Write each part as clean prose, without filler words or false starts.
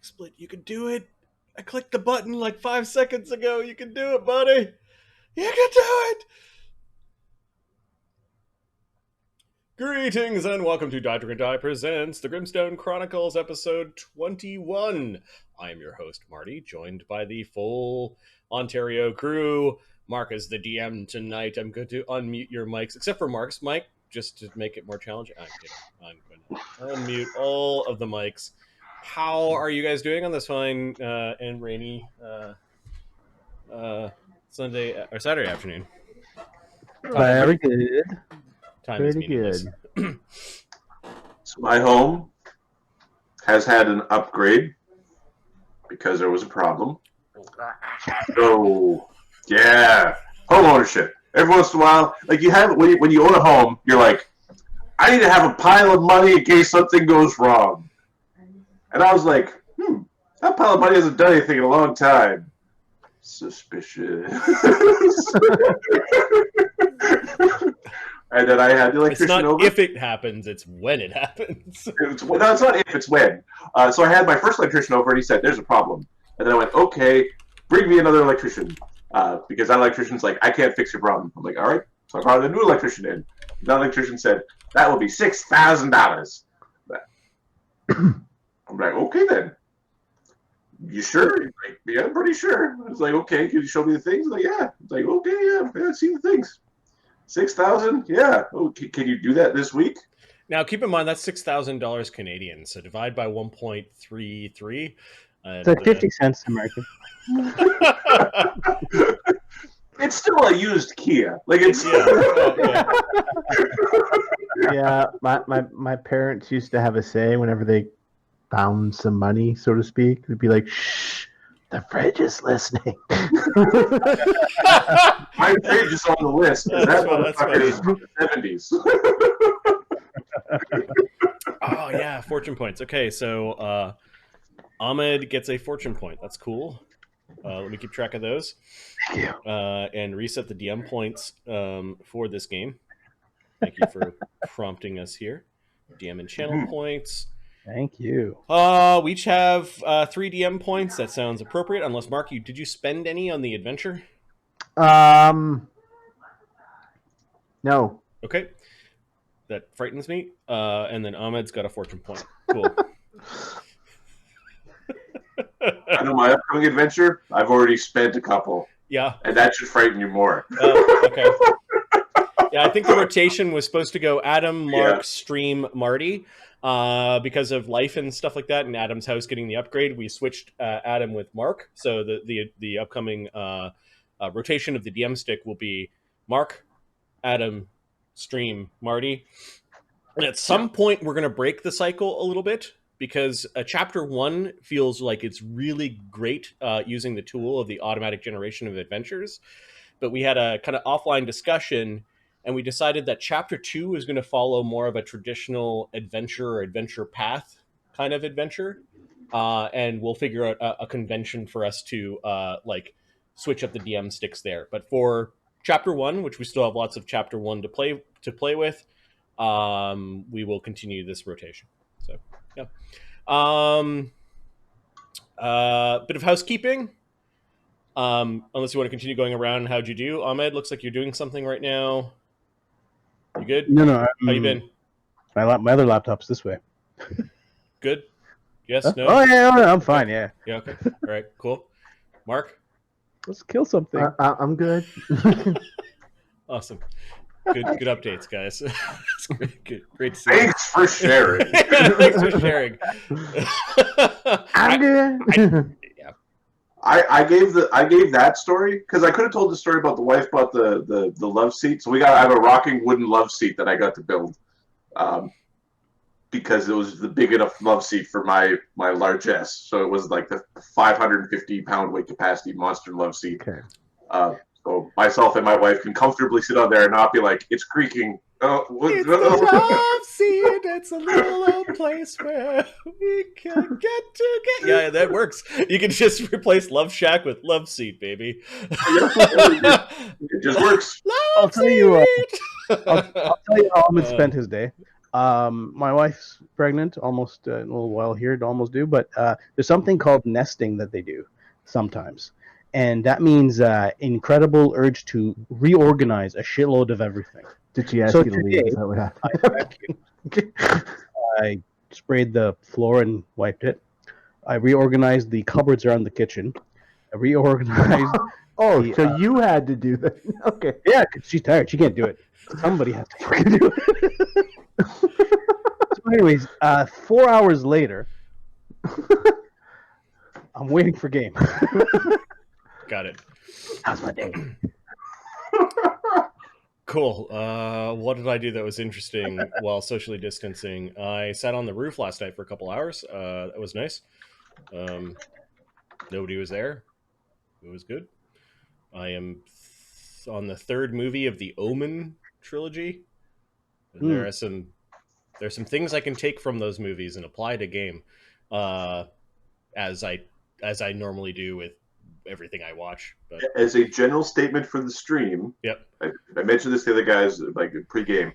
Split, you can do it. I clicked the button like 5 seconds ago. You can do it, buddy. You can do it. Greetings and welcome to Dr. and Die presents the Grimstone Chronicles episode 21. I am your host, Marty, joined by the full Ontario crew. Mark is the DM tonight. I'm going to unmute your mics, except for Mark's mic, just to make it more challenging. I'm kidding. I'm going to unmute all of the mics. How are you guys doing on this fine and rainy Sunday or Saturday afternoon? Very good. Pretty good. So my home has had an upgrade because there was a problem. So yeah, home ownership. Every once in a while, like you have when you own a home, you're like, I need to have a pile of money in case something goes wrong. And I was like, that pile of money hasn't done anything in a long time. Suspicious. And then I had the electrician over. It's not over. if it happens, it's when it happens. No, it's not if, it's when. So I had my first electrician over, and he said, there's a problem. And then I went, okay, bring me another electrician. Because that electrician's like, I can't fix your problem. I'm like, all right. So I brought a new electrician in. That electrician said, that will be $6,000. I'm like, okay then. You sure? He's like, yeah, I'm pretty sure. I was like, okay, can you show me the things? He's like, yeah. I was like, okay, yeah, I see the things. 6,000? Yeah. Oh, can you do that this week? Now, keep in mind, that's $6,000 Canadian, so divide by 1.33. It's like 50 cents American. It's still a used Kia. Like it's Yeah, my parents used to have a say whenever they found some money, so to speak. It'd be like, shh, the fridge is listening. My fridge is on the list. That motherfucker is from the 70s. Oh, yeah, fortune points. Okay, so Ahmed gets a fortune point. That's cool. Let me keep track of those. Thank you. And reset the DM points for this game. Thank you for prompting us here. DM and channel points. Thank you. We each have 3 DM points. That sounds appropriate. Unless, Mark, did you spend any on the adventure? No. Okay. That frightens me. And then Ahmed's got a fortune point. Cool. I know my upcoming adventure, I've already spent a couple. Yeah. And that should frighten you more. Okay. Yeah, I think the rotation was supposed to go Adam, Mark, Stream, Marty. Because of life and stuff like that, and Adam's house getting the upgrade, we switched Adam with Mark. So the upcoming rotation of the DM stick will be Mark, Adam, Stream, Marty. And at some point, we're going to break the cycle a little bit, because Chapter 1 feels like it's really great using the tool of the automatic generation of adventures. But we had a kind of offline discussion, and we decided that Chapter 2 is going to follow more of a traditional adventure or adventure path kind of adventure. And we'll figure out a convention for us to switch up the DM sticks there. But for Chapter 1, which we still have lots of Chapter 1 to play with, we will continue this rotation. So, yeah. Bit of housekeeping. Unless you want to continue going around, how'd you do? Ahmed, looks like you're doing something right now. You good? No. How you been? My other laptop's this way. Good? Yes? Huh? No? Oh, yeah, I'm fine, yeah. Yeah, okay. All right, cool. Mark? Let's kill something. I'm good. Awesome. Good updates, guys. It's great to see. Thanks for sharing. Thanks for sharing. I'm good. I gave that story because I could have told the story about the wife bought the love seat. So I have a rocking wooden love seat that I got to build, because it was the big enough love seat for my largesse. So it was like the 550-pound weight capacity monster love seat. Okay. So myself and my wife can comfortably sit on there and not be like, it's creaking. It's a love seat. It's a little old place where we can get together. Yeah, that works. You can just replace Love Shack with Love Seat, baby. It just works. I'll tell you how Ahmed spent his day. My wife's pregnant, almost a little while here to almost due, but there's something called nesting that they do sometimes. And that means incredible urge to reorganize a shitload of everything. Did she ask So you to leave? Is that what happened? I sprayed the floor and wiped it. I reorganized the cupboards around the kitchen. I reorganized. Oh, the, so you had to do that? Okay. Yeah, 'cause she's tired. She can't do it. Somebody has to fucking do it. So anyways, 4 hours later, I'm waiting for game. Got it. How's my day? Cool. What did I do that was interesting while socially distancing? I sat on the roof last night for a couple hours. That was nice. Nobody was there. It was good. I am on the third movie of the Omen trilogy. There's some things I can take from those movies and apply to game, as I normally do with everything I watch. But as a general statement for the stream, yep, I mentioned this to the other guys like pre-game.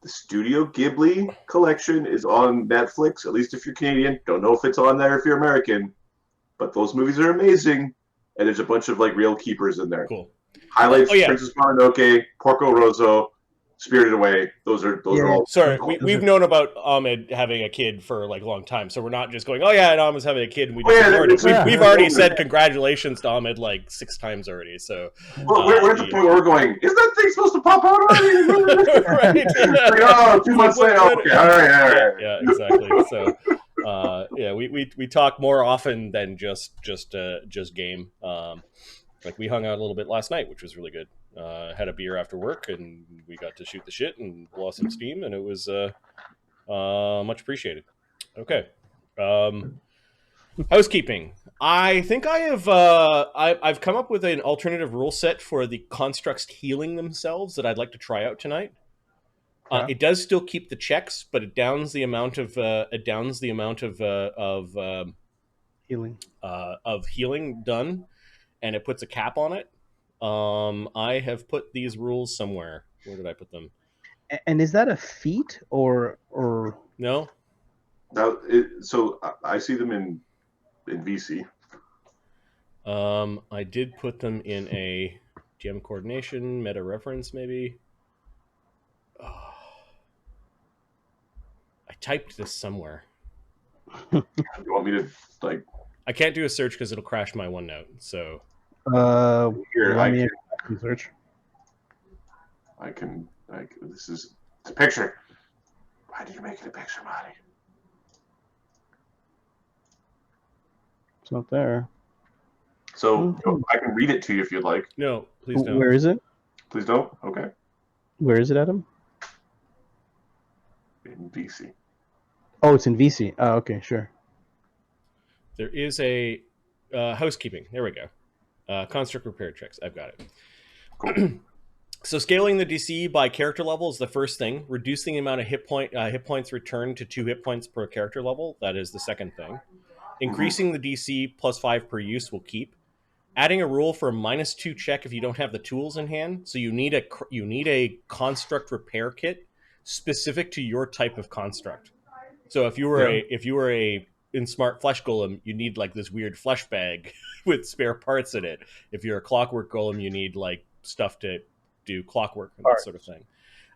The Studio Ghibli collection is on Netflix. At least if you're Canadian, don't know if it's on there if you're American, but those movies are amazing, and there's a bunch of like real keepers in there. Cool. Highlights: Oh, yeah. Princess Mononoke, Porco Rosso, Spirited Away. Those are all. Sorry, we've known about Ahmed having a kid for like a long time, so we're not just going, oh yeah, and Ahmed's having a kid. And we've already said congratulations to Ahmed like 6 times already. So we're at the point where we're going, is that thing supposed to pop out already? Right. Like, oh, 2 months later. Okay, all right. Yeah, exactly. So we talk more often than just game. Like we hung out a little bit last night, which was really good. Had a beer after work, and we got to shoot the shit and blow some steam, and it was much appreciated. Okay, housekeeping. I think I have I've come up with an alternative rule set for the constructs healing themselves that I'd like to try out tonight. It does still keep the checks, but it downs the amount of healing done, and it puts a cap on it. I have put these rules somewhere. Where did I put them? And is that a feat or No? Now, so I see them in VC. I did put them in a GM coordination, meta reference, maybe. Oh. I typed this somewhere. You want me to like? I can't do a search because it'll crash my OneNote. So Here, I can search. I can. This is a picture. Why did you make it a picture, Marty? It's not there. So I can read it to you if you'd like. No, please don't. Where is it? Please don't. Okay. Where is it, Adam? In VC. Oh, it's in VC. Oh, okay, sure. There is a housekeeping. There we go. Construct repair checks. I've got it. Cool. So scaling the DC by character level is the first thing. Reducing the amount of hit points returned to 2 hit points per character level. That is the second thing. Increasing the DC +5 per use will keep. Adding a rule for a -2 check if you don't have the tools in hand. So you need a construct repair kit specific to your type of construct. So if you were a in Smart Flesh Golem, you need like this weird flesh bag with spare parts in it. If you're a Clockwork Golem, you need like stuff to do clockwork and that sort of thing.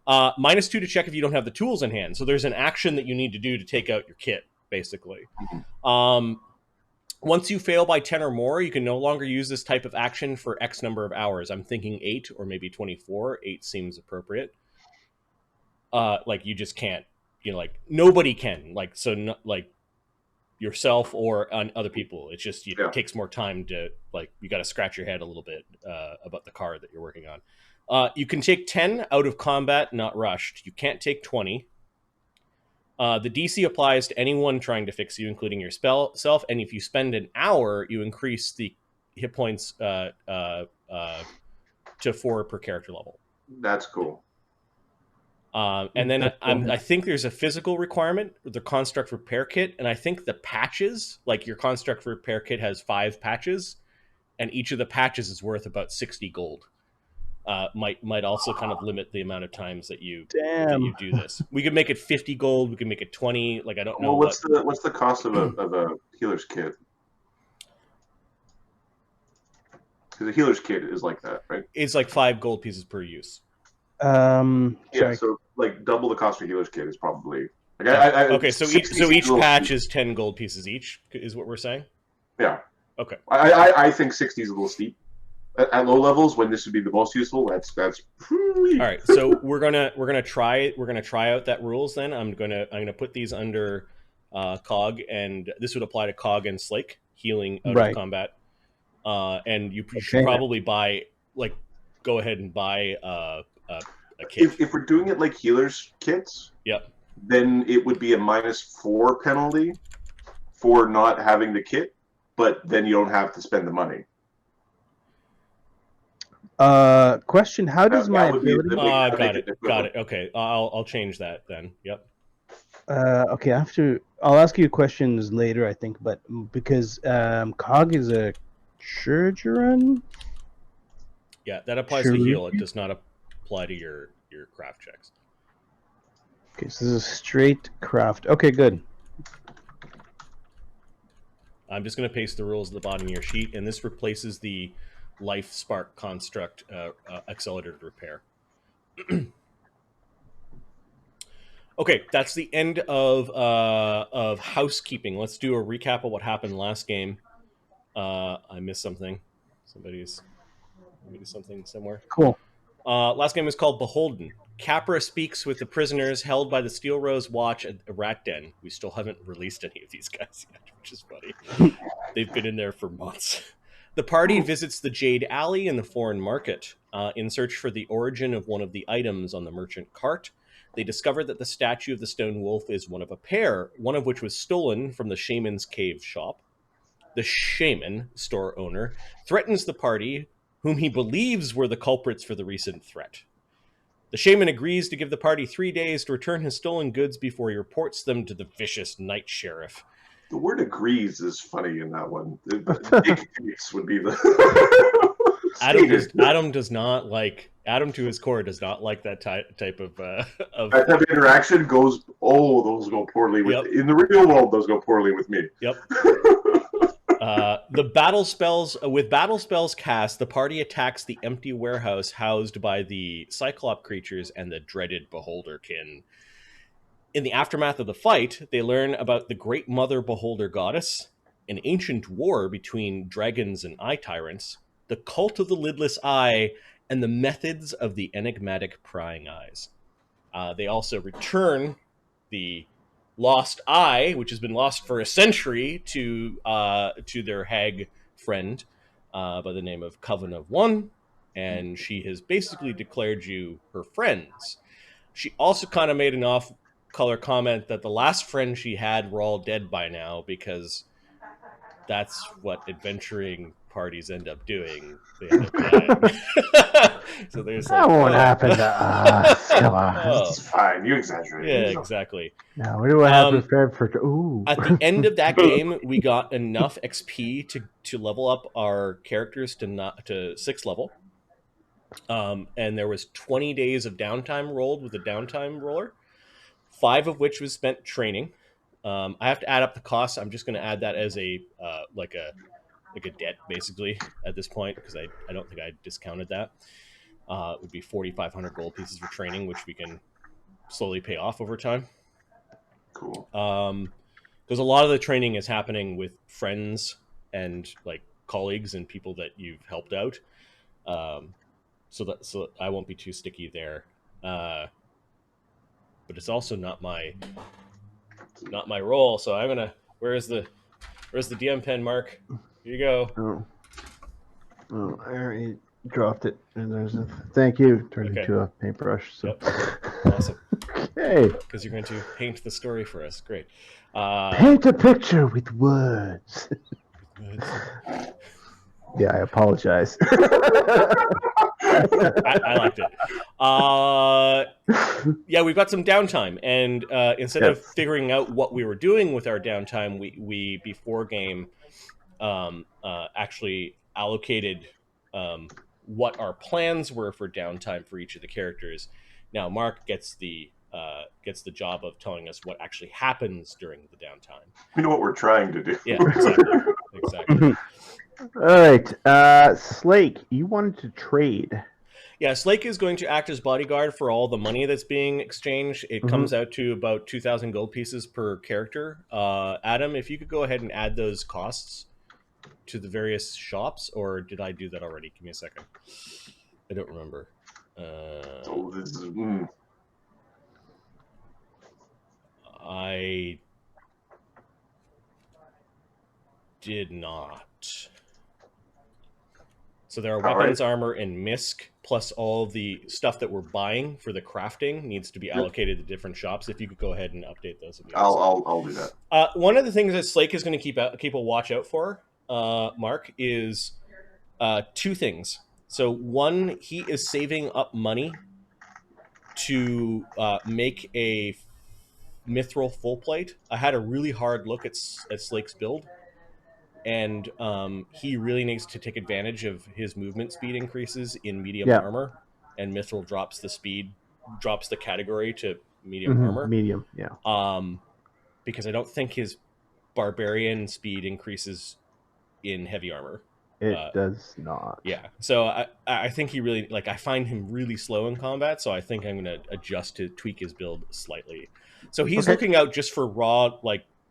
-2 to check if you don't have the tools in hand. So there's an action that you need to do to take out your kit, basically. Once you fail by 10 or more, you can no longer use this type of action for X number of hours. I'm thinking 8 or maybe 24. 8 seems appropriate. Like you just can't, like nobody can, like, so not, like yourself or on other people. It's just, it takes more time to, like, you got to scratch your head a little bit about the card that you're working on. You can take 10 out of combat, not rushed. You can't take 20. The DC applies to anyone trying to fix you, including yourself. And if you spend an hour, you increase the hit points to 4 per character level. That's cool. And then I think there's a physical requirement with the construct repair kit. And I think the patches, like your construct repair kit has 5 patches, and each of the patches is worth about 60 gold. might also kind of limit the amount of times that you Damn. do this. We could make it 50 gold. We could make it 20. Like I don't know Well, what's the cost of a healer's kit? Because a healer's kit is like that, right? It's like 5 gold pieces per use. Yeah, sorry. so like double the cost of a healer's kit is probably like Okay, so each patch is 10 gold pieces each, is what we're saying. Yeah. Okay. I think 60 is a little steep. At low levels, when this would be the most useful, that's all right. So we're gonna try out that rules. Then I'm gonna put these under Cog, and this would apply to Cog and Slake, healing out of combat. And you should probably go ahead and buy a kit. If we're doing it like healers kits, yep, then it would be a -4 penalty for not having the kit, but then you don't have to spend the money. Question: how does my ability? Got it. Okay, I'll change that then. Yep. Okay, I'll ask you questions later, I think, but because Cog is a Chirurgeon? Yeah, that applies to heal. It does not apply to your craft checks. Okay, so this is straight craft. Okay, good. I'm just going to paste the rules at the bottom of your sheet, and this replaces the life spark construct accelerated repair. Okay, that's the end of housekeeping. Let's do a recap of what happened last game. I missed something. Somebody's something somewhere. Cool. Last game was called Beholden. Capra speaks with the prisoners held by the Steelrose Watch at the Rat Den. We still haven't released any of these guys yet, which is funny. They've been in there for months. The party visits the Jade Alley in the foreign market in search for the origin of one of the items on the merchant cart. They discover that the statue of the stone wolf is one of a pair, one of which was stolen from the shaman's cave shop. The shaman, store owner, threatens the party, whom he believes were the culprits for the recent threat. The shaman agrees to give the party 3 days to return his stolen goods before he reports them to the vicious night sheriff. The word "agrees" is funny in that one. Dictates would be the Adam does not like. Adam to his core does not like that type of that type of interaction goes. Oh, those go poorly with in the real world. Those go poorly with me. Yep. The battle spells cast, the party attacks the empty warehouse housed by the Cyclop creatures and the dreaded Beholderkin. In the aftermath of the fight, they learn about the Great Mother Beholder Goddess, an ancient war between dragons and eye tyrants, the cult of the lidless eye, and the methods of the enigmatic prying eyes. They also return the lost eye, which has been lost for a century, to their hag friend by the name of Coven-of-One, and she has basically declared you her friends. She also kind of made an off-color comment that the last friend she had were all dead by now, because that's what adventuring parties end up doing. They end up dying. So there's that won't happen to us. Come on. It's fine. You exaggerate. Yeah, exactly. Now, what do I have prepared for? Ooh. At the end of that game, we got enough XP to level up our characters to 6th level. And there was 20 days of downtime rolled with a downtime roller, 5 of which was spent training. I have to add up the costs. I'm just going to add that as a debt, basically, at this point, because I don't think I discounted that. It would be 4,500 gold pieces for training, which we can slowly pay off over time. Cool. Because a lot of the training is happening with friends and like colleagues and people that you've helped out. So I won't be too sticky there. But it's also not my role. So I'm gonna. Where's the DM pen, Mark? Here you go. Oh, I already dropped it, and there's a thank you turned into a paintbrush. So awesome. Okay. Because you're going to paint the story for us. Great. Paint a picture with words. Yeah, I apologize. I liked it. Yeah, we've got some downtime, and instead of figuring out what we were doing with our downtime, we before game actually allocated what our plans were for downtime for each of the characters. Now Mark gets the job of telling us what actually happens during the downtime. We know what we're trying to do. Yeah, exactly. All right, Slake, you wanted to trade. Yeah, Slake is going to act as bodyguard for all the money that's being exchanged. It comes out to about 2,000 gold pieces per character. Adam, if you could go ahead and add those costs to the various shops, or did I do that already? Give me a second. I don't remember. This is, I did not. So there are weapons, armor, and misc, plus all the stuff that we're buying for the crafting needs to be allocated to different shops. If you could go ahead and update those. I'll do that. One of the things that Slake is going to keep a watch out for, Mark, is two things. So one, he is saving up money to make a mithril full plate. I had a really hard look at Slake's build. And he really needs to take advantage of his movement speed increases in medium armor, and mithril drops the category to medium armor. Medium, yeah. Because I don't think his barbarian speed increases in heavy armor. It does not. Yeah, so I think he really, I find him really slow in combat, so I think I'm going to adjust to tweak his build slightly. So he's looking out just for raw,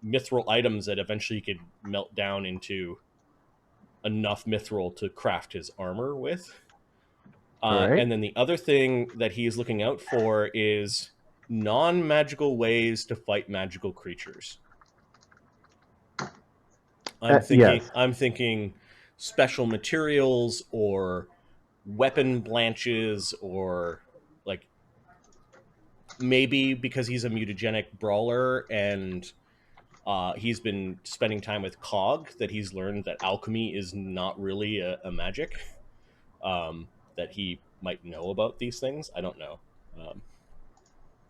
mithril items that eventually could melt down into enough mithril to craft his armor with. And then the other thing that he's looking out for is non-magical ways to fight magical creatures. I'm thinking special materials or weapon blanches, or maybe because he's a mutagenic brawler and he's been spending time with Cog, that he's learned that alchemy is not really a magic, that he might know about these things. I don't know.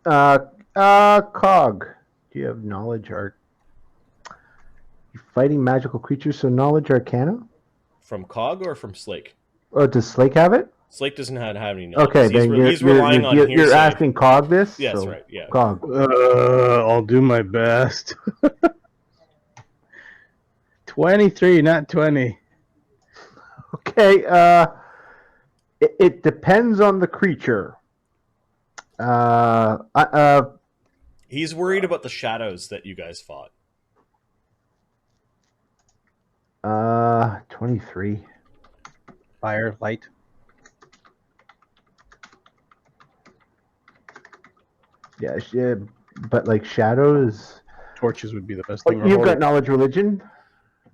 Cog, do you have knowledge art? You're fighting magical creatures, so knowledge arcana? From Cog or from Slake? Oh, does Slake have it? Slake doesn't have any knowledge. Okay, then he's relying on hearsay. You're asking Cog this? Yes, so right, yeah. Cog. I'll do my best. 23, not 20. Okay, it depends on the creature. He's worried about the shadows that you guys fought. 23. Fire, light. Yeah, but shadows. Torches would be the best thing. You've got knowledge religion?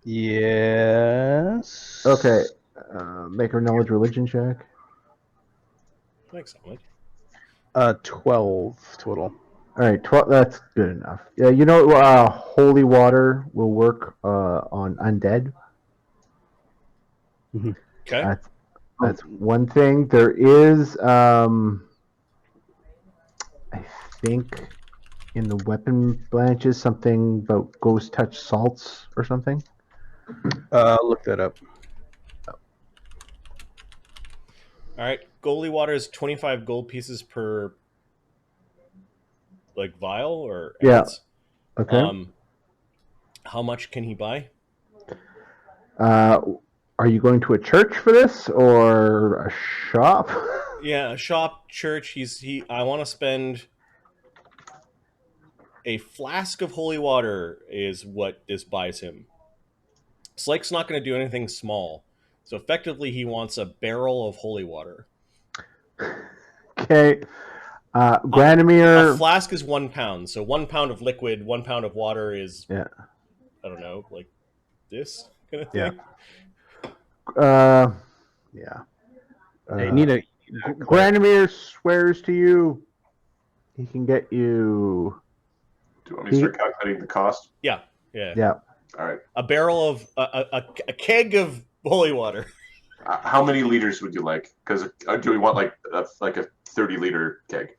Yes. Okay. Make a knowledge religion check. Thanks, Ahmed. 12 total. All right, 12. That's good enough. Yeah, holy water will work on undead. Okay. That's one thing. There is, I think, in the weapon blanches, something about ghost touch salts or something. Look that up. All right. Goalie water is 25 gold pieces per vial or ounce. Okay. How much can he buy? Are you going to a church for this or a shop? Yeah, a shop, church. I want to spend a flask of holy water is what this buys him. Slake's not going to do anything small. So effectively he wants a barrel of holy water. Okay. Granamir. A flask is 1 pound. So 1 pound of liquid, 1 pound of water is, I don't know, this kind of thing. Yeah. They need a. Granamir swears to you he can get you. Do you want me to start calculating the cost? Yeah. All right. A barrel of a keg of holy water. How many liters would you like? Because do we want a 30-liter keg?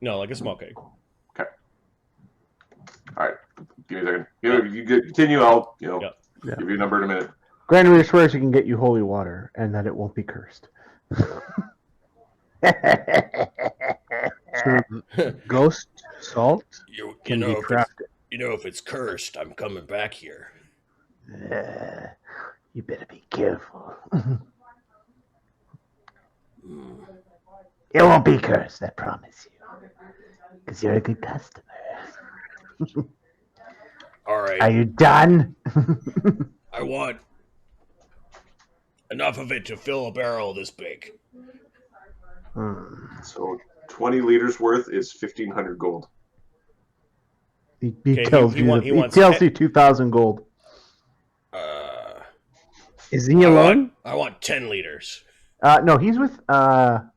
No, a small keg. Okay. All right. Give me a second. You continue. I'll give you a number in a minute. Granamir swears he can get you holy water and that it won't be cursed. Ghost salt You can know, be if crafted. if it's cursed, I'm coming back here. You better be careful. It won't be cursed, I promise you. Because you're a good customer. All right. Are you done? I want enough of it to fill a barrel this big. So 20 liters worth is 1,500 gold. He Okay, tells he you wants tells you 2,000 gold. Is he alone? I want 10 liters. No, he's with Because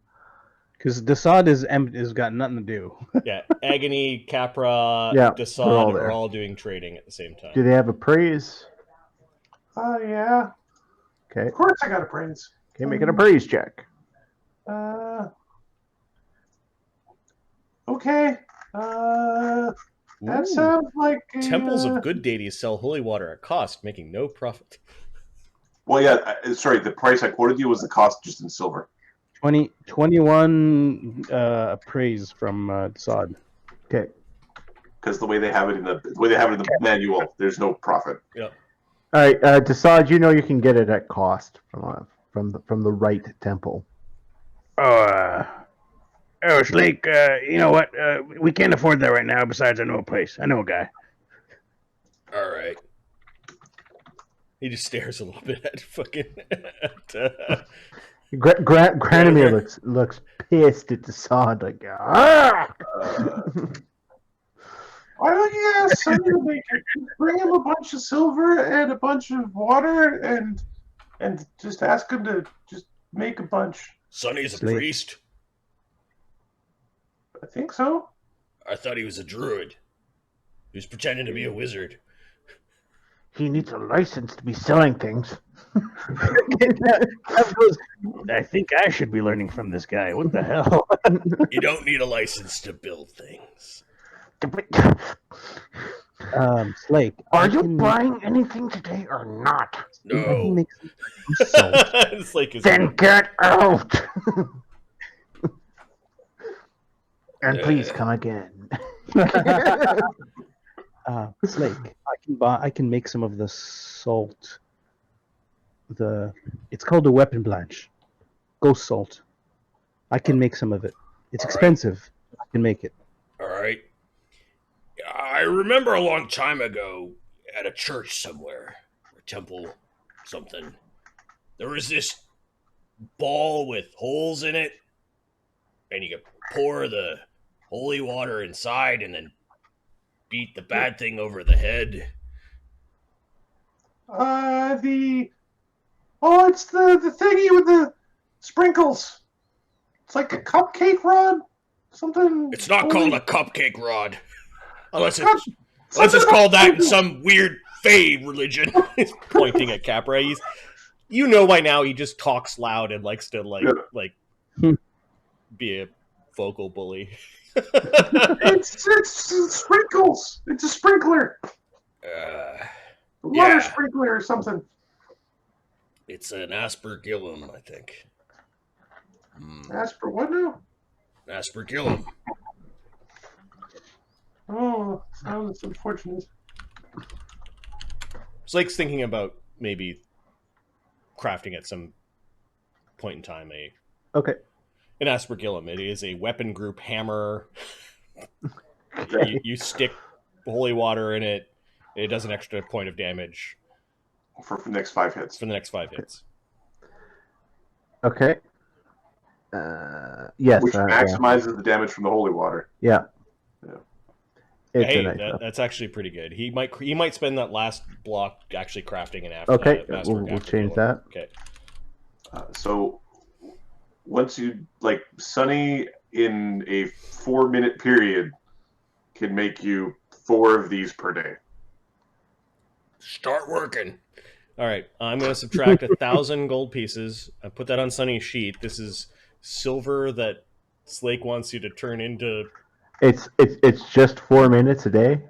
Desaad is got nothing to do. Yeah, Agony, Capra, Yeah, they're Desaad all are there. all doing trading at the same time. Do they have appraise? Yeah. Okay. Of course I got a praise. Okay, make an appraise check. Okay. That sounds like Temples of good deities sell holy water at cost, making no profit. Well, yeah, sorry, the price I quoted you was the cost just in silver. 21 praise from Desaad. Okay. Because the way they have it in the manual, there's no profit. Yep. All right, Desaad, you know you can get it at cost from the right temple. Slake, you know what? We can't afford that right now. Besides, I know a place. I know a guy. All right. He just stares a little bit at fucking. Granomir looks pissed at Desaad, like, ah! why don't you ask Sonny to make it? Bring him a bunch of silver and a bunch of water and just ask him to just make a bunch. Sonny's a Slake. priest. I think so. I thought he was a druid. He was pretending to be a wizard. He needs a license to be selling things. I think I should be learning from this guy. What the hell? You don't need a license to build things. Slake, Are you buying anything today or not? I can No. make some salt. It's like his Then get out! And please come again. Slake, I can make some of the salt. It's called a weapon blanche. Ghost salt. I can make some of it. It's expensive. I can make it. All right. I remember a long time ago at a church somewhere, or temple, something. There was this ball with holes in it, and you could pour the holy water inside and then beat the bad thing over the head. It's the thingy with the sprinkles. It's like a cupcake rod. Something. It's not holy- called a cupcake rod, unless it's called that in some weird Fey religion. He's pointing at Capra. You know by now he just talks loud and likes to be a vocal bully. It's sprinkles. It's a sprinkler. Water sprinkler or something. It's an aspergillum, I think. Asper, what now? Aspergillum. Oh, sounds unfortunate. Slake's thinking about maybe crafting at some point in time Okay. an aspergillum. It is a weapon group hammer. Okay. You stick holy water in it. It does an extra point of damage For the next 5 hits. for the next 5 hits. Okay. Yes. Which maximizes the damage from the holy water. Yeah. Yeah. It's Hey, a nice stuff. that's actually pretty good. He might spend that last block actually crafting an Okay, masterwork we'll after change the- that. Okay. So once you Sunny in a 4-minute period can make you 4 of these per day. Start working. All right, I'm going to subtract 1,000 gold pieces. I put that on Sunny's sheet. This is silver that Slake wants you to turn into. It's just 4 minutes a day.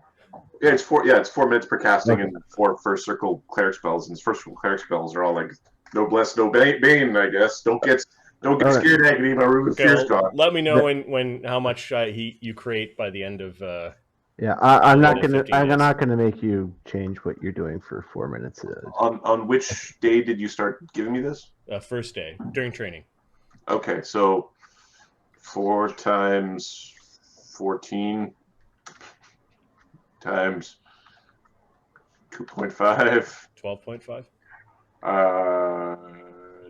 Yeah, it's 4 minutes per casting and 4 first circle cleric spells. And first circle cleric spells are all like no bless, no bane, I guess. Don't Don't get scared, Agony. My room with Okay, fear's well, gone. let me know when how much you create by the end of. Yeah, I'm not Another gonna. 15 I'm days. not gonna make you change what you're doing for 4 minutes. On which day did you start giving me this? First day during training. Okay, so 4 times 14 times 2.5. 12.5.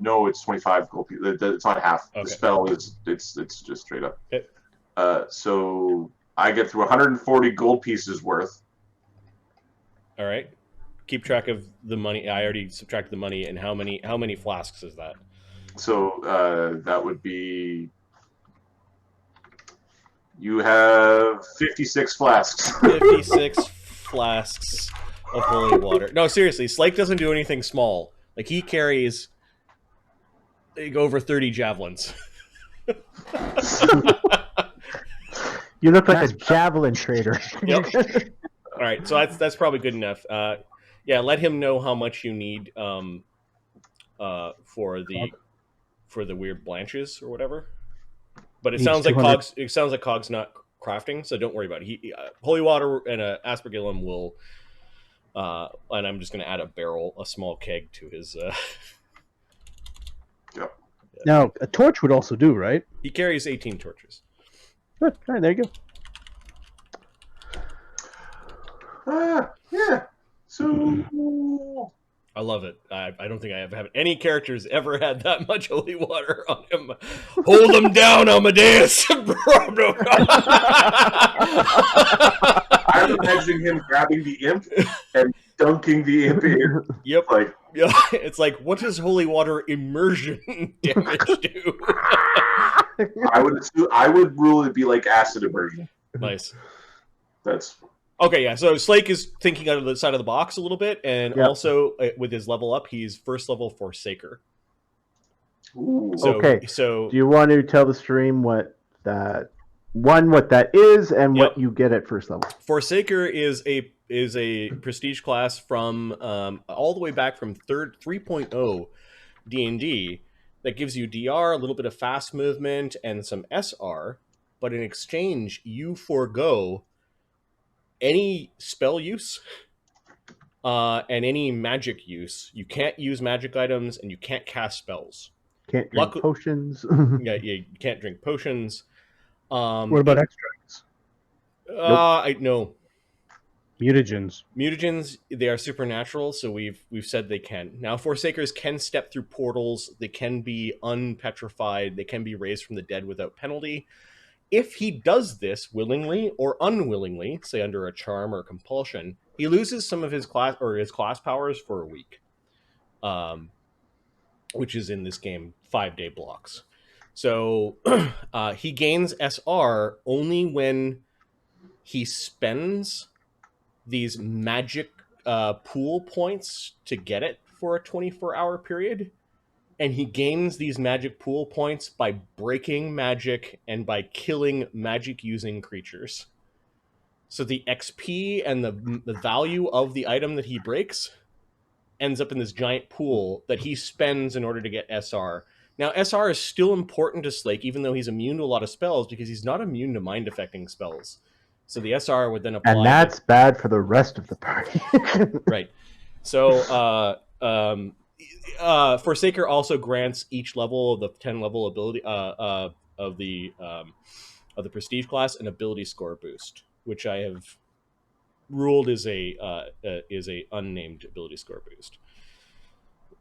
No, it's 25 gold pieces. It's not half. Okay. The spell is it's just straight up. Okay. So I get through 140 gold pieces worth. All right. Keep track of the money. I already subtracted the money. And how many flasks is that? So that would be. You have 56 flasks. 56 flasks of holy water. No, seriously, Slake doesn't do anything small. Like, he carries like, over 30 javelins. You look like a javelin trader. Yep. All right, so that's probably good enough. Yeah, let him know how much you need for the weird blanches or whatever. But it Needs sounds like 200. Cog's. It sounds like Cog's not crafting, so don't worry about it. Holy water and a aspergillum will. And I'm just going to add a small keg to his. Yep. Now, a torch would also do, right? He carries 18 torches. Good. All right, there you go. Yeah. So I love it. I don't think I have any characters ever had that much holy water on him. Hold him down, Amadeus! I'm imagining him grabbing the imp and dunking the imp in. Yep. Like, Yeah, it's like, what does holy water immersion damage do? I would rule it be like acid immersion. Nice. That's Okay, yeah. So Slake is thinking out of the side of the box a little bit, and Yep. also with his level up, he's first level Forsaker. ooh. So, Okay. So Do you want to tell the stream what that is and what Yep. you get at first level? Forsaker is a prestige class from all the way back from 3.0 D&D that gives you DR, a little bit of fast movement, and some SR. But in exchange, you forego any spell use and any magic use. You can't use magic items, and you can't cast spells. Can't drink potions. Yeah, you can't drink potions. What about extracts? I no. Mutagens. Mutagens, they are supernatural, so we've said they can. Now, Forsakers can step through portals. They can be unpetrified. They can be raised from the dead without penalty. If he does this willingly or unwillingly, say under a charm or compulsion, he loses some of his class powers for a week, which is in this game 5-day blocks. So he gains SR only when he spends these magic pool points to get it for a 24-hour period. And he gains these magic pool points by breaking magic and by killing magic-using creatures. So the XP and the value of the item that he breaks ends up in this giant pool that he spends in order to get SR. Now, SR is still important to Slake, even though he's immune to a lot of spells, because he's not immune to mind-affecting spells. So the SR would then apply... And that's bad for the rest of the party. Right. So... Forsaker also grants each level of the 10-level ability of the prestige class an ability score boost, which I have ruled is a unnamed ability score boost.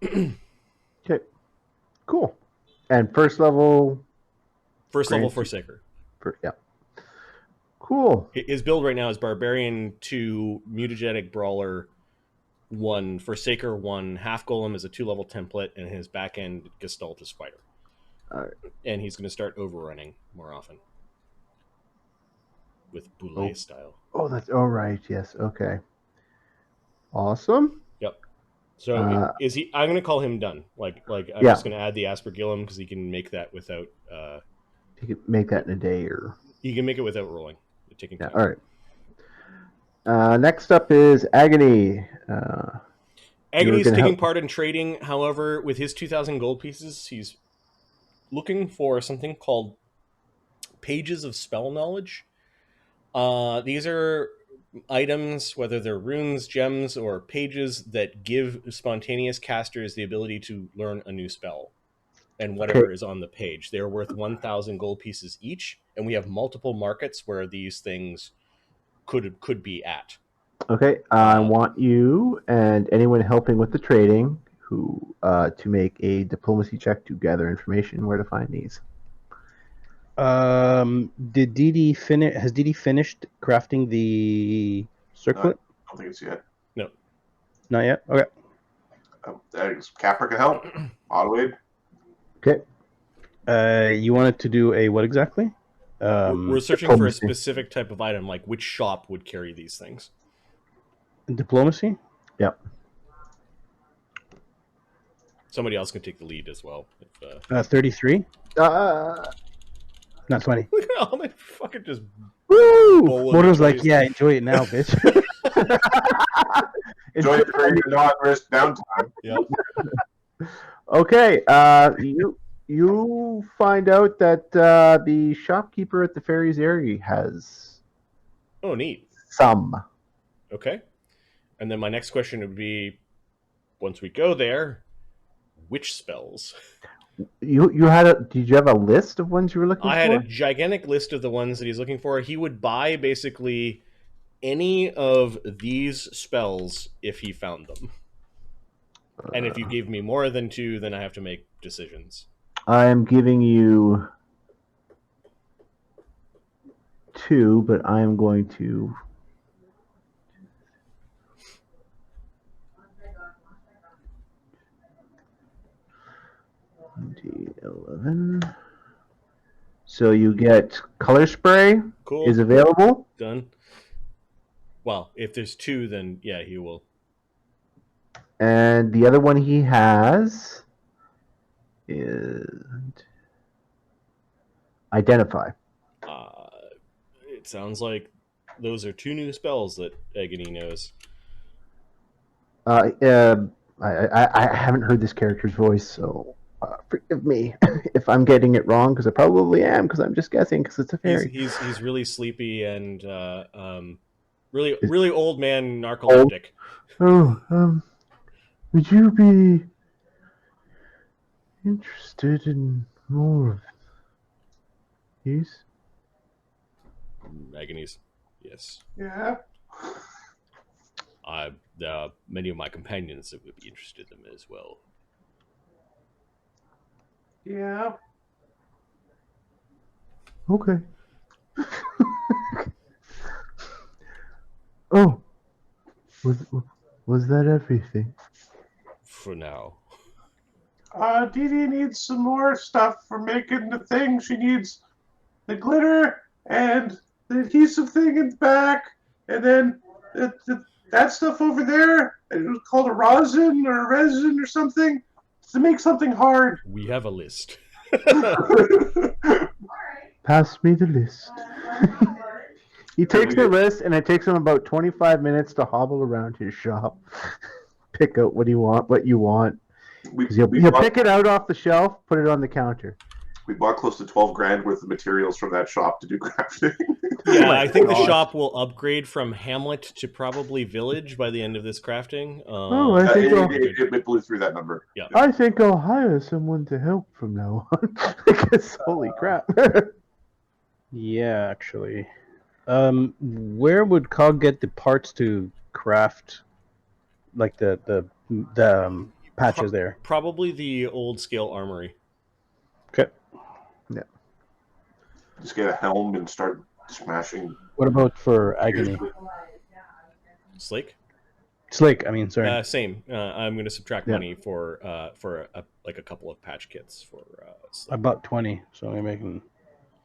Okay, cool. And first level Forsaker. Yeah. Cool. His build right now is Barbarian 2, Mutagenic Brawler 1, Forsaker 1, Half Golem is a 2-level template, and his back end Gestalt is Fighter. All right. And he's going to start overrunning more often with Boule style. Oh, that's all right. Yes. Okay. Awesome. Yep. So is he? I'm going to call him done. Like I'm just going to add the Aspergillum because he can make that without. You could make that in a day, or he can make it without rolling. Taking time. All right. Next up is Agony. Agony is taking part in trading. However, with his 2,000 gold pieces, he's looking for something called Pages of Spell Knowledge. These are items, whether they're runes, gems, or pages, that give spontaneous casters the ability to learn a new spell and whatever is on the page. They're worth 1,000 gold pieces each, and we have multiple markets where these things could be at. Okay, I want you and anyone helping with the trading to make a diplomacy check to gather information where to find these. Did Dee Dee finish? Has Dee Dee finished crafting the circlet? I don't think it's yet. No. Not yet. Okay. Capper can help. Otwade. Okay. You wanted to do a what exactly? We're searching for a diplomacy. specific type of item, like which shop would carry these things. Diplomacy. Yep. Somebody else can take the lead as well. 33. Not 20. Look at all my fucking just. Woo! Bowl of Moto's like, choice. yeah, enjoy it now, bitch. Enjoy it during your non-risk downtime. Yep. Okay. You find out that the shopkeeper at the Fairies area has Oh, neat. some. Okay. And then my next question would be, once we go there, which spells? You had did you have a list of ones you were looking I for? had a gigantic list of the ones that he's looking for. He would buy basically any of these spells if he found them. And if you gave me more than 2, then I have to make decisions. I am giving you 2, but I am going to. D11. So you get color spray Cool. is available. Done. Well, if there's 2, then yeah, he will. And the other one he has is identify. It sounds like those are 2 new spells that Agony knows. I haven't heard this character's voice, so forgive me if I'm getting it wrong, because I probably am, because I'm just guessing, because it's a fairy. He's really sleepy and really old man narcoleptic. Oh, would you be interested in more of these? Agonies, yes. Yeah. Many of my companions that would be interested in them as well. Yeah. Okay. Oh, was that everything? For now. Dee Dee needs some more stuff for making the thing. She needs the glitter and the adhesive thing in the back, and then that stuff over there. It was called a rosin or a resin or something to make something hard. We have a list. Pass me the list. He takes the list, and it takes him about 25 minutes to hobble around his shop, pick out what you want. He'll pick it out off the shelf, put it on the counter. We bought close to 12 grand worth of materials from that shop to do crafting. Yeah, I think the shop will upgrade from Hamlet to probably Village by the end of this crafting. I think it blew through that number. Yeah. I think I'll hire someone to help from now on. Because holy crap. Yeah, actually. Where would Cog get the parts to craft, like the patches there? Probably the old scale armory. Okay. Yeah. Just get a helm and start smashing. What about for Agony? Slake? Slake, I mean, sorry. Same. I'm going to subtract money for a couple of patch kits for Slake. I bought 20, so I'm making.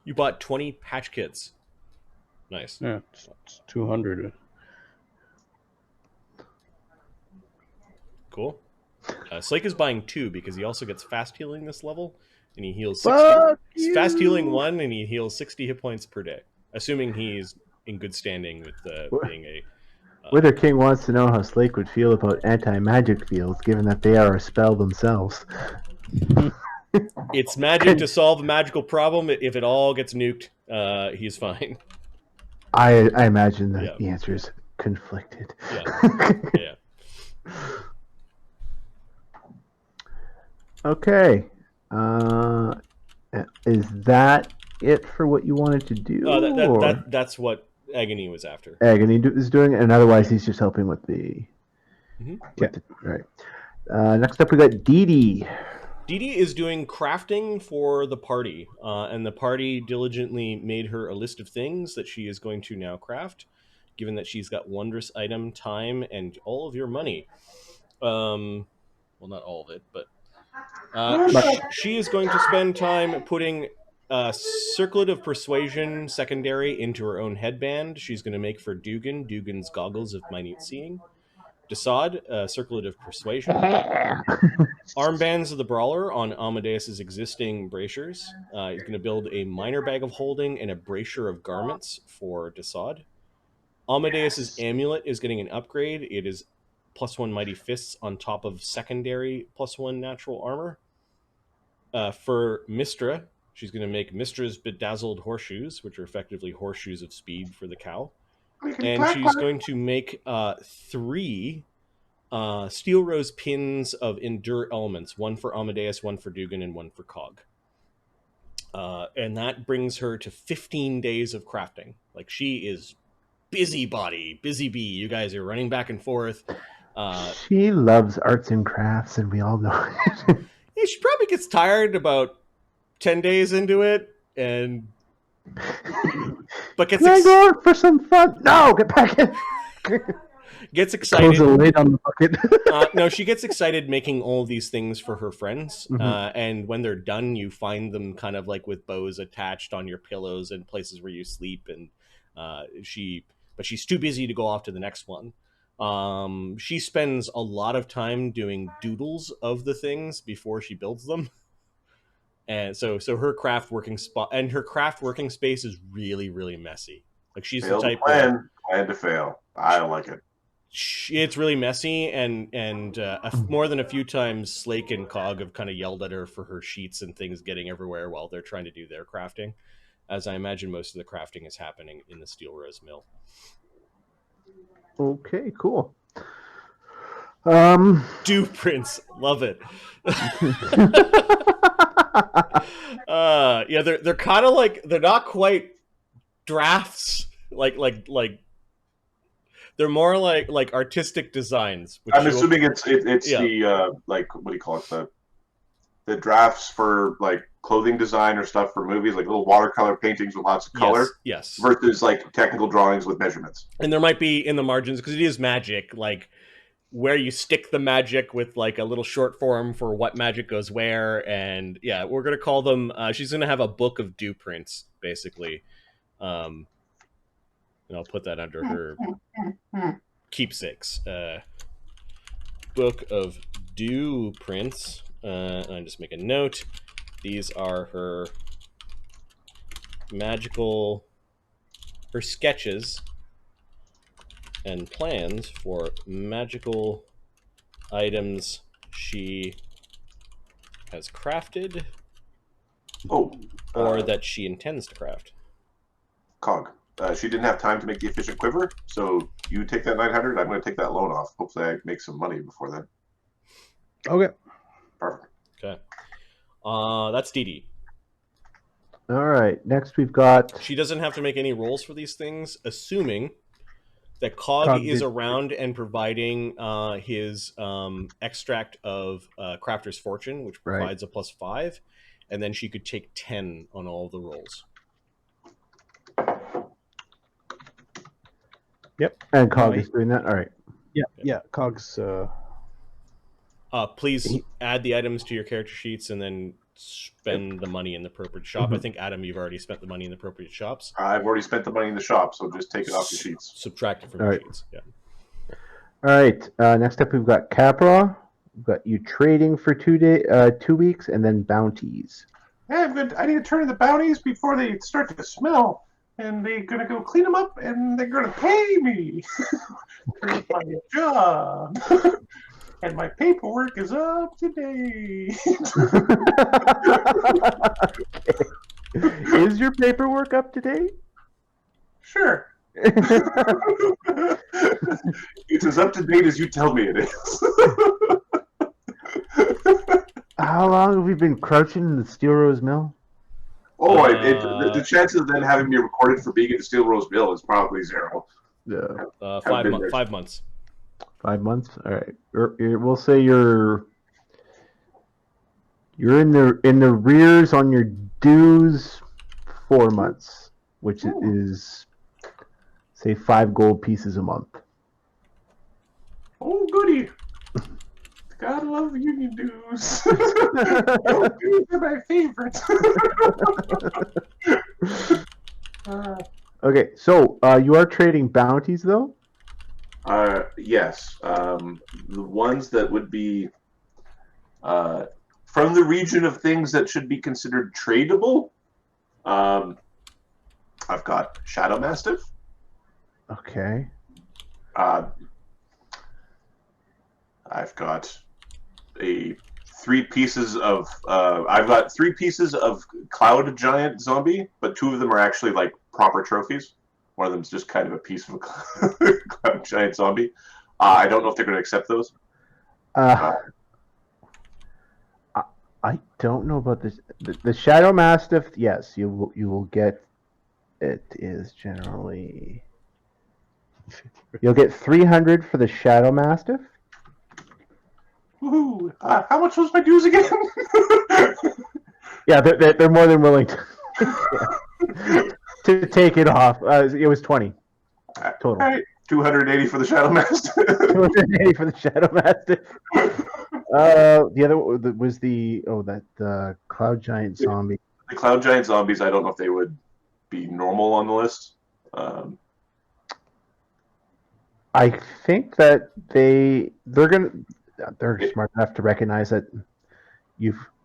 You bought 20 patch kits. Nice. Yeah, it's 200. Cool. Slake is buying 2 because he also gets fast healing this level, and he heals 60. Fuck He's fast healing 1, and he heals 60 hit points per day, assuming he's in good standing with being a. Wither King wants to know how Slake would feel about anti-magic fields, given that they are a spell themselves. It's magic to solve a magical problem. If it all gets nuked, he's fine. I imagine that Yeah. the answer is conflicted. Yeah. Okay. Is that it for what you wanted to do? That's what Agony was after. Agony is doing, and otherwise he's just helping with the. Right. Next up, we got Dee Dee. Dee Dee is doing crafting for the party, and the party diligently made her a list of things that she is going to now craft, given that she's got wondrous item, time, and all of your money. Well, not all of it, but she is going to spend time putting Circlet of Persuasion secondary into her own headband. She's going to make for Duggan's goggles of minute seeing. Desaad, Circlet of Persuasion. Armbands of the Brawler on Amadeus's existing bracers. He's going to build a minor bag of holding and a brachure of garments for Desaad. Amadeus's amulet is getting an upgrade. It is +1 mighty fists on top of secondary +1 natural armor. For Mistra, she's going to make Mistra's bedazzled horseshoes, which are effectively horseshoes of speed for the cow. And she's going to make 3 Steelrose pins of Endure elements, one for Amadeus, one for Duggan, and one for Cog. And that brings her to 15 days of crafting. Like, she is busy bee. You guys are running back and forth. She loves arts and crafts, and we all know it. Yeah, she probably gets tired about 10 days into it, but gets Can I go out for some fun? No, get back in. Gets excited. Close the lid on the bucket. No, she gets excited making all of these things for her friends. And when they're done, you find them kind of like with bows attached on your pillows and places where you sleep. And but she's too busy to go off to the next one. She spends a lot of time doing doodles of the things before she builds them. And so her craft working space is really, really messy. Like, she's the type plan to fail. I don't like it. It's really messy, and more than a few times, Slake and Cog have kind of yelled at her for her sheets and things getting everywhere while they're trying to do their crafting. As I imagine most of the crafting is happening in the Steelrose Mill. Okay, cool. Dew prints, love it. Yeah, they're kind of like, they're not quite drafts, like they're more like artistic designs. Which I'm assuming it's the like, what do you call it, the drafts for like clothing design or stuff for movies, like little watercolor paintings with lots of color. Yes. Versus like technical drawings with measurements. And there might be in the margins, because it is magic, like where you stick the magic with like a little short form for what magic goes where. And yeah, we're gonna call them. She's gonna have a book of dew prints, basically. And I'll put that under her keepsakes. Book of dew prints. And I just make a note. These are her sketches and plans for magical items she has crafted or that she intends to craft. Cog. She didn't have time to make the efficient quiver, so you take that 900. I'm going to take that loan off. Hopefully I make some money before then. Okay. Perfect. Okay. That's Dee Dee. All right. Next, we've got. She doesn't have to make any rolls for these things, assuming that Cog is around and providing his extract of Crafter's Fortune, which provides a +5, and then she could take 10 on all of the rolls. Yep. And Cog is doing that? All right. Yeah. Cog's... Please add the items to your character sheets and then spend the money in the appropriate shop. I think, Adam, you've already spent the money in the appropriate shops. I've already spent the money in the shop, so just take it off your sheets. Subtract it from your sheets. Yeah. All right. Next up, we've got Capra. We've got you trading for 2 weeks, and then bounties. Yeah, I need to turn in the bounties before they start to smell. And they're going to go clean them up, and they're going to pay me for my job. And my paperwork is up to date. Is your paperwork up to date? Sure. It's as up to date as you tell me it is. How long have we been crouching in the Steelrose Mill? The chances of them having me recorded for being at the Steelrose Mill is probably 0. Yeah. 5 months. 5 months. All right. We'll say you're in the rears on your dues 4 months, which is say 5 gold pieces a month. Oh, goody. Gotta love union dues. Dues are my favorite. Okay, so you are trading bounties, though? Yes. The ones that would be from the region of things that should be considered tradable. I've got Shadow Mastiff. Okay. I've got I've got 3 pieces of Cloud Giant Zombie, but 2 of them are actually like proper trophies. One of them is just kind of a piece of a Cloud Giant Zombie. I don't know if they're going to accept those. I don't know about this. The Shadow Mastiff, yes, you will get. It is generally you'll get 300 for the Shadow Mastiff. Woohoo! How much was my dues again? Yeah, they're more than willing to take it off. It was 20 total. All right. 280 for the Shadow Mastiff. 280 for the Shadow Mastiff. The other was the Cloud Giant Zombie. The Cloud Giant Zombies, I don't know if they would be normal on the list. I think that they're smart enough to recognize that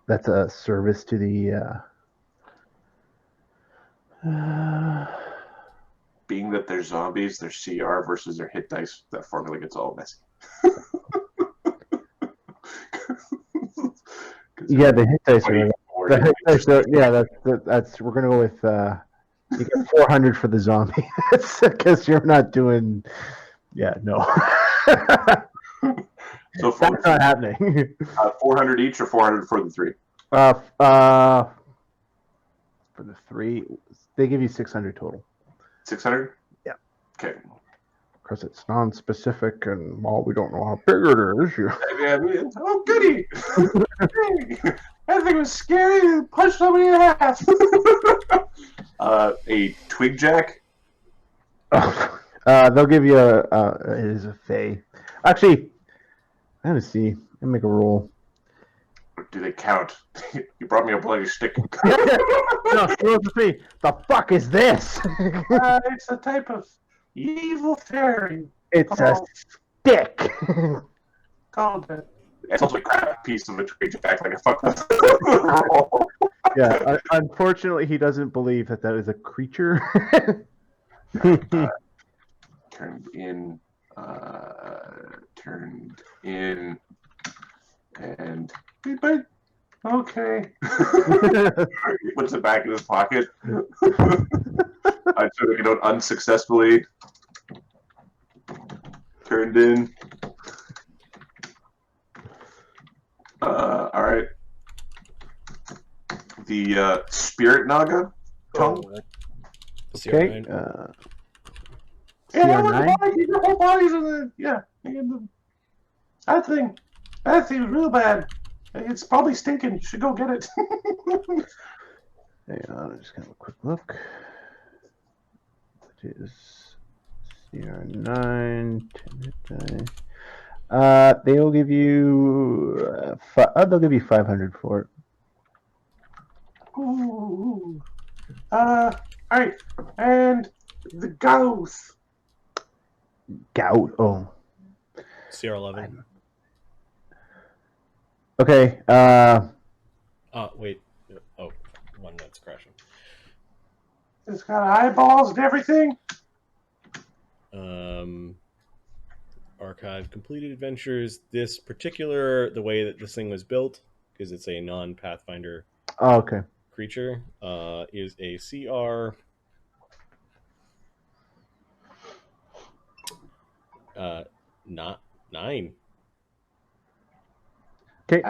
that's a service to the Being that they're zombies, their CR versus their hit dice, that formula gets all messy. Yeah, the hit dice are that's we're gonna go with you get 400 for the zombie because you're not doing no. So that's not happening. 400 each or 400 for the 3? For the 3, they give you 600 total. 600? Yeah. Okay. Because it's non-specific and we don't know how big it is. Oh, goody! That thing was scary and punched somebody in half. A twig jack. They'll give you it is a fey. Actually, I gotta see. Let me make a roll. Do they count? You brought me a bloody stick. No, roll for 3. The fuck is this? It's a type of evil fairy. It's a stick. Called it. It's also a crap piece of a twig jack, like a fuck. Yeah, unfortunately, he doesn't believe that is a creature. Turned in, and Okay. he puts it back in his pocket. I took it out unsuccessfully. Turned in. All right. The Spirit Naga tongue. Okay. Yeah, CR9? your whole body's in the that thing is real bad. It's probably stinking. You should go get it. Hang on, I'm just gonna have a quick look. It is CR9. They'll give you they'll give you 500 for it. Ooh. All right, and the ghost. Gout. Oh. CR11. Okay. Wait. Oh, one that's crashing. It's got eyeballs and everything. archive completed adventures. This particular, the way that this thing was built, because it's a non-Pathfinder Oh, okay. creature, is a CR. Not 9. Okay.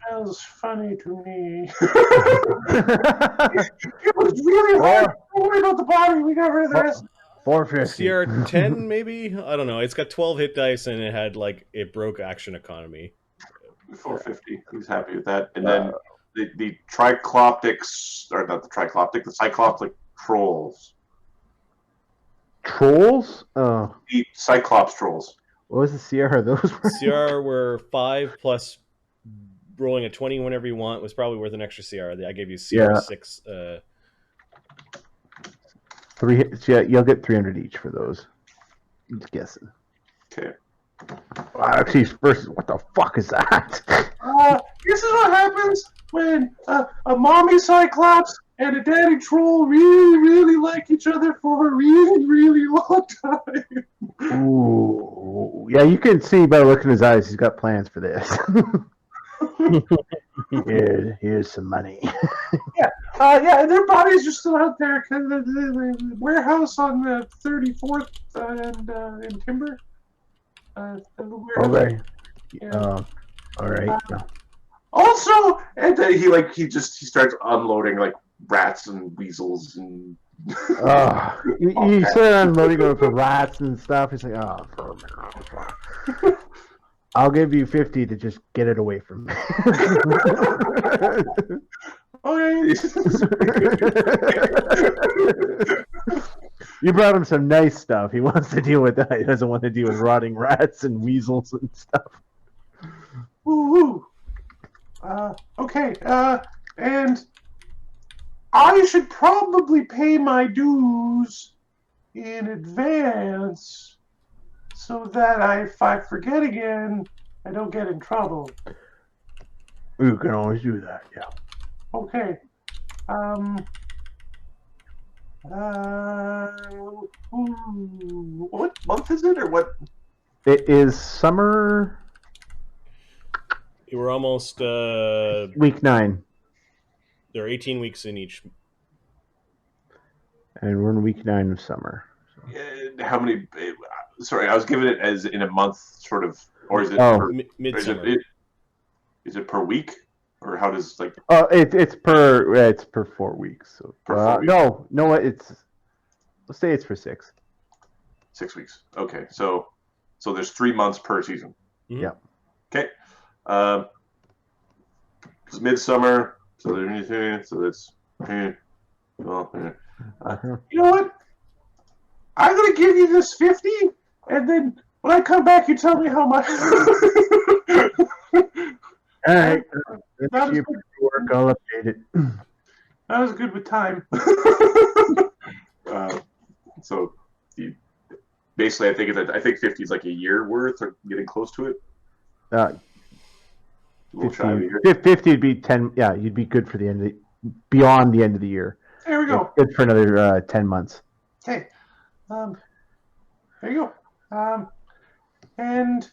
Sounds funny to me. It was really hard. Don't worry about the body. We got rid of the rest. 450. CR 10 maybe? I don't know. It's got 12 hit dice and it had it broke action economy. 450. He's happy with that. And then the tricloptics, or not the tricloptic, the cycloptic trolls. Trolls? Oh. The Cyclops trolls. What was the CR those were? CR were 5 plus rolling a 20 whenever you want was probably worth an extra CR. I gave you CR 6. 3. Yeah, you'll get 300 each for those. I'm just guessing. Okay. Actually, versus what the fuck is that? This is what happens when a mommy Cyclops and a daddy troll really, really like each other for a really, really long time. Ooh. Yeah, you can see by looking in his eyes, he's got plans for this. Here's some money. Yeah, and their bodies are still out there because the warehouse on the 34th and in Timber. Okay. Yeah. All right. Also, And then he starts unloading rats and weasels and You said unloading over for rats and stuff. He's like, I'll give you 50 to just get it away from me. okay. You brought him some nice stuff. He wants to deal with that. He doesn't want to deal with rotting rats and weasels and stuff. Woo-hoo. Okay. And I should probably pay my dues in advance so that if I forget again, I don't get in trouble. You can always do that, yeah. Okay. what month is it or what? It is summer You were almost week 9. there are 18 weeks in each. And we're in week 9 of summer. How many? Sorry, I was giving it as in a month, sort of, or is it? Midsummer. Is it per week, or how does It's per 4 weeks. So, Per 4 weeks. No, let's say it's for 6. 6 weeks? Okay, so there's 3 months per season. Mhm. Yeah. Okay. It's midsummer, so that's. You know what? I'm going to give you this 50, and then when I come back, you tell me how much. All right. That was Work, I'll update it. I was good with time. So basically, I think 50 is like a year worth, or getting close to it. A little shy of a year. 50 would be 10. Yeah, you'd be good for the end of beyond the end of the year. There we go. Good for another 10 months. Okay. There you go. And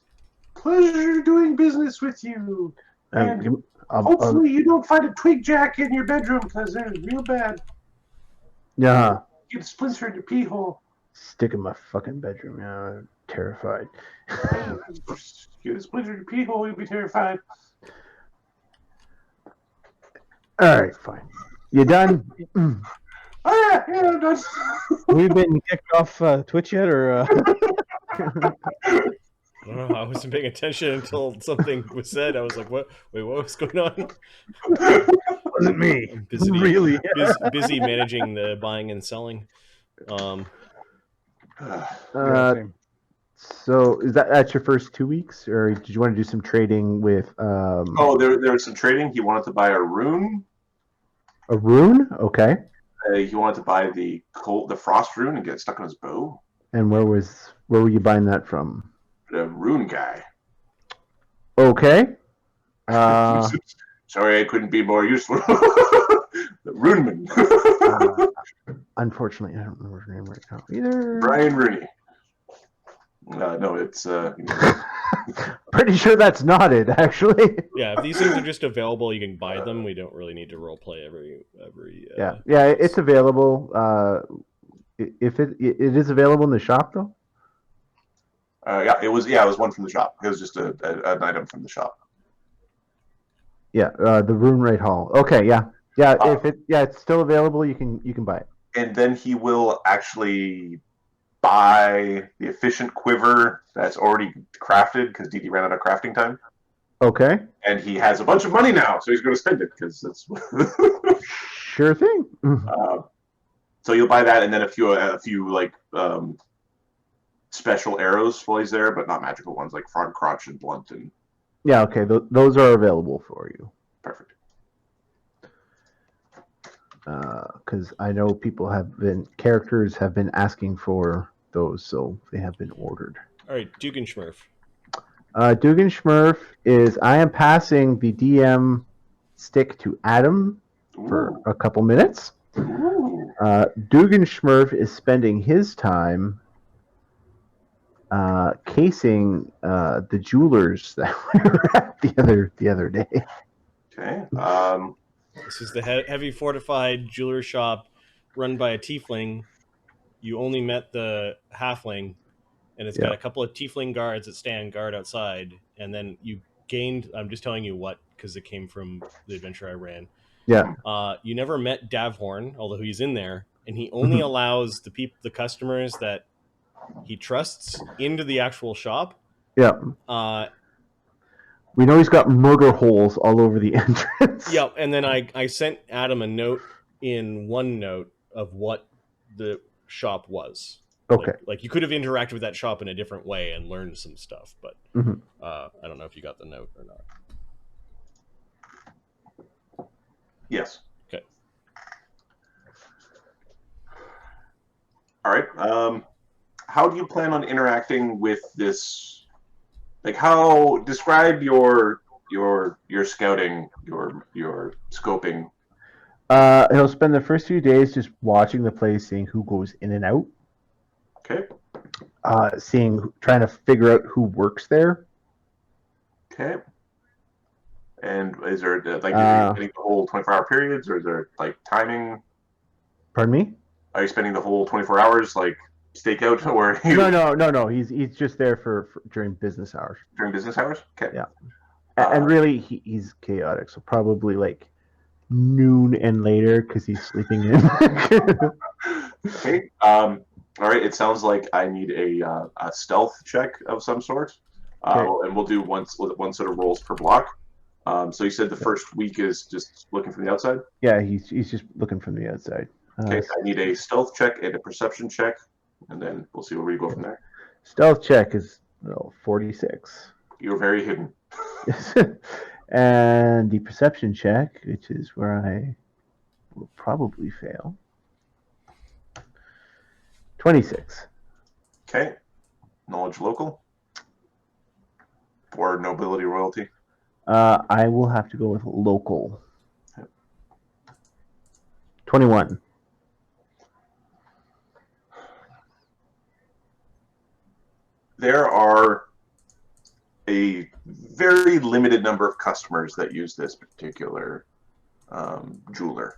pleasure doing business with you. And hopefully you don't find a twig jack in your bedroom because they're real bad. Yeah. Get splintered in your pee hole. Stick in my fucking bedroom. Yeah, I'm terrified. Get a splinter in your pee hole, you'll be terrified. All right, fine. You done? Oh yeah, I'm done. We've been kicked off Twitch yet, or? I don't know. I wasn't paying attention until something was said. I was like, "What? Wait, what was going on?" Wasn't me. Busy, Really? busy managing the buying and selling. So is that's your first 2 weeks, or did you want to do some trading with? There was some trading. He wanted to buy a rune. A rune? Okay. He wanted to buy the frost rune and get it stuck on his bow. And where were you buying that from? The rune guy. Okay. Sorry, I couldn't be more useful. The runeman. Unfortunately, I don't remember his name right now either. Brian Rooney. No, it's Pretty sure that's not it, actually. Yeah, if these things are just available, you can buy them. We don't really need to roleplay every. Yeah, it's available. If it is available in the shop though. it was one from the shop. It was just an item from the shop. Yeah, the Rune Raid Hall. Okay, yeah. It's still available. You can buy it. And then he will actually buy the efficient quiver that's already crafted because Dee Dee ran out of crafting time. Okay. And he has a bunch of money now, so he's going to spend it because that's sure thing. So you'll buy that, and then a few like special arrows while he's there, but not magical ones like frog crotch and blunt and. Yeah. Okay. Those are available for you. Perfect. Because I know characters have been asking for those, so they have been ordered. All right, Dugganschmirph. Dugganschmirph is. I am passing the DM stick to Adam for a couple minutes. Dugganschmirph is spending his time casing the jewelers that we were at the other day. Okay. This is the heavy fortified jeweler shop run by a tiefling. You only met the halfling, and it's got a couple of tiefling guards that stand guard outside. And then you gained. I'm just telling you what, because it came from the adventure I ran. Yeah. You never met Davhorn, although he's in there, and he only allows the customers that he trusts into the actual shop. Yeah. We know he's got murder holes all over the entrance. Yeah, and then I sent Adam a note in OneNote of what the shop was. Okay. Like you could have interacted with that shop in a different way and learned some stuff, but I don't know if you got the note or not. Yes. Okay. All right. How do you plan on interacting with this? Like, describe your scouting, your scoping. He'll spend the first few days just watching the place, seeing who goes in and out. Okay. Trying to figure out who works there. Okay. And is there is you spending the whole 24-hour periods, or is there like timing? Pardon me? Are you spending the whole 24 hours like stakeout, or No. He's just there for during business hours. During business hours? Okay. Yeah. And really, he's chaotic, so probably like noon and later because he's sleeping in. Okay. All right. It sounds like I need a stealth check of some sort, and we'll do one set of rolls per block. So you said the first week is just looking from the outside? Yeah, he's just looking from the outside. Okay, I need a stealth check and a perception check, and then we'll see where we go from there. Stealth check is 46. You're very hidden. And the perception check, which is where I will probably fail, 26. Okay. Knowledge local? Or nobility royalty? I will have to go with local. 21. There are a very limited number of customers that use this particular jeweler.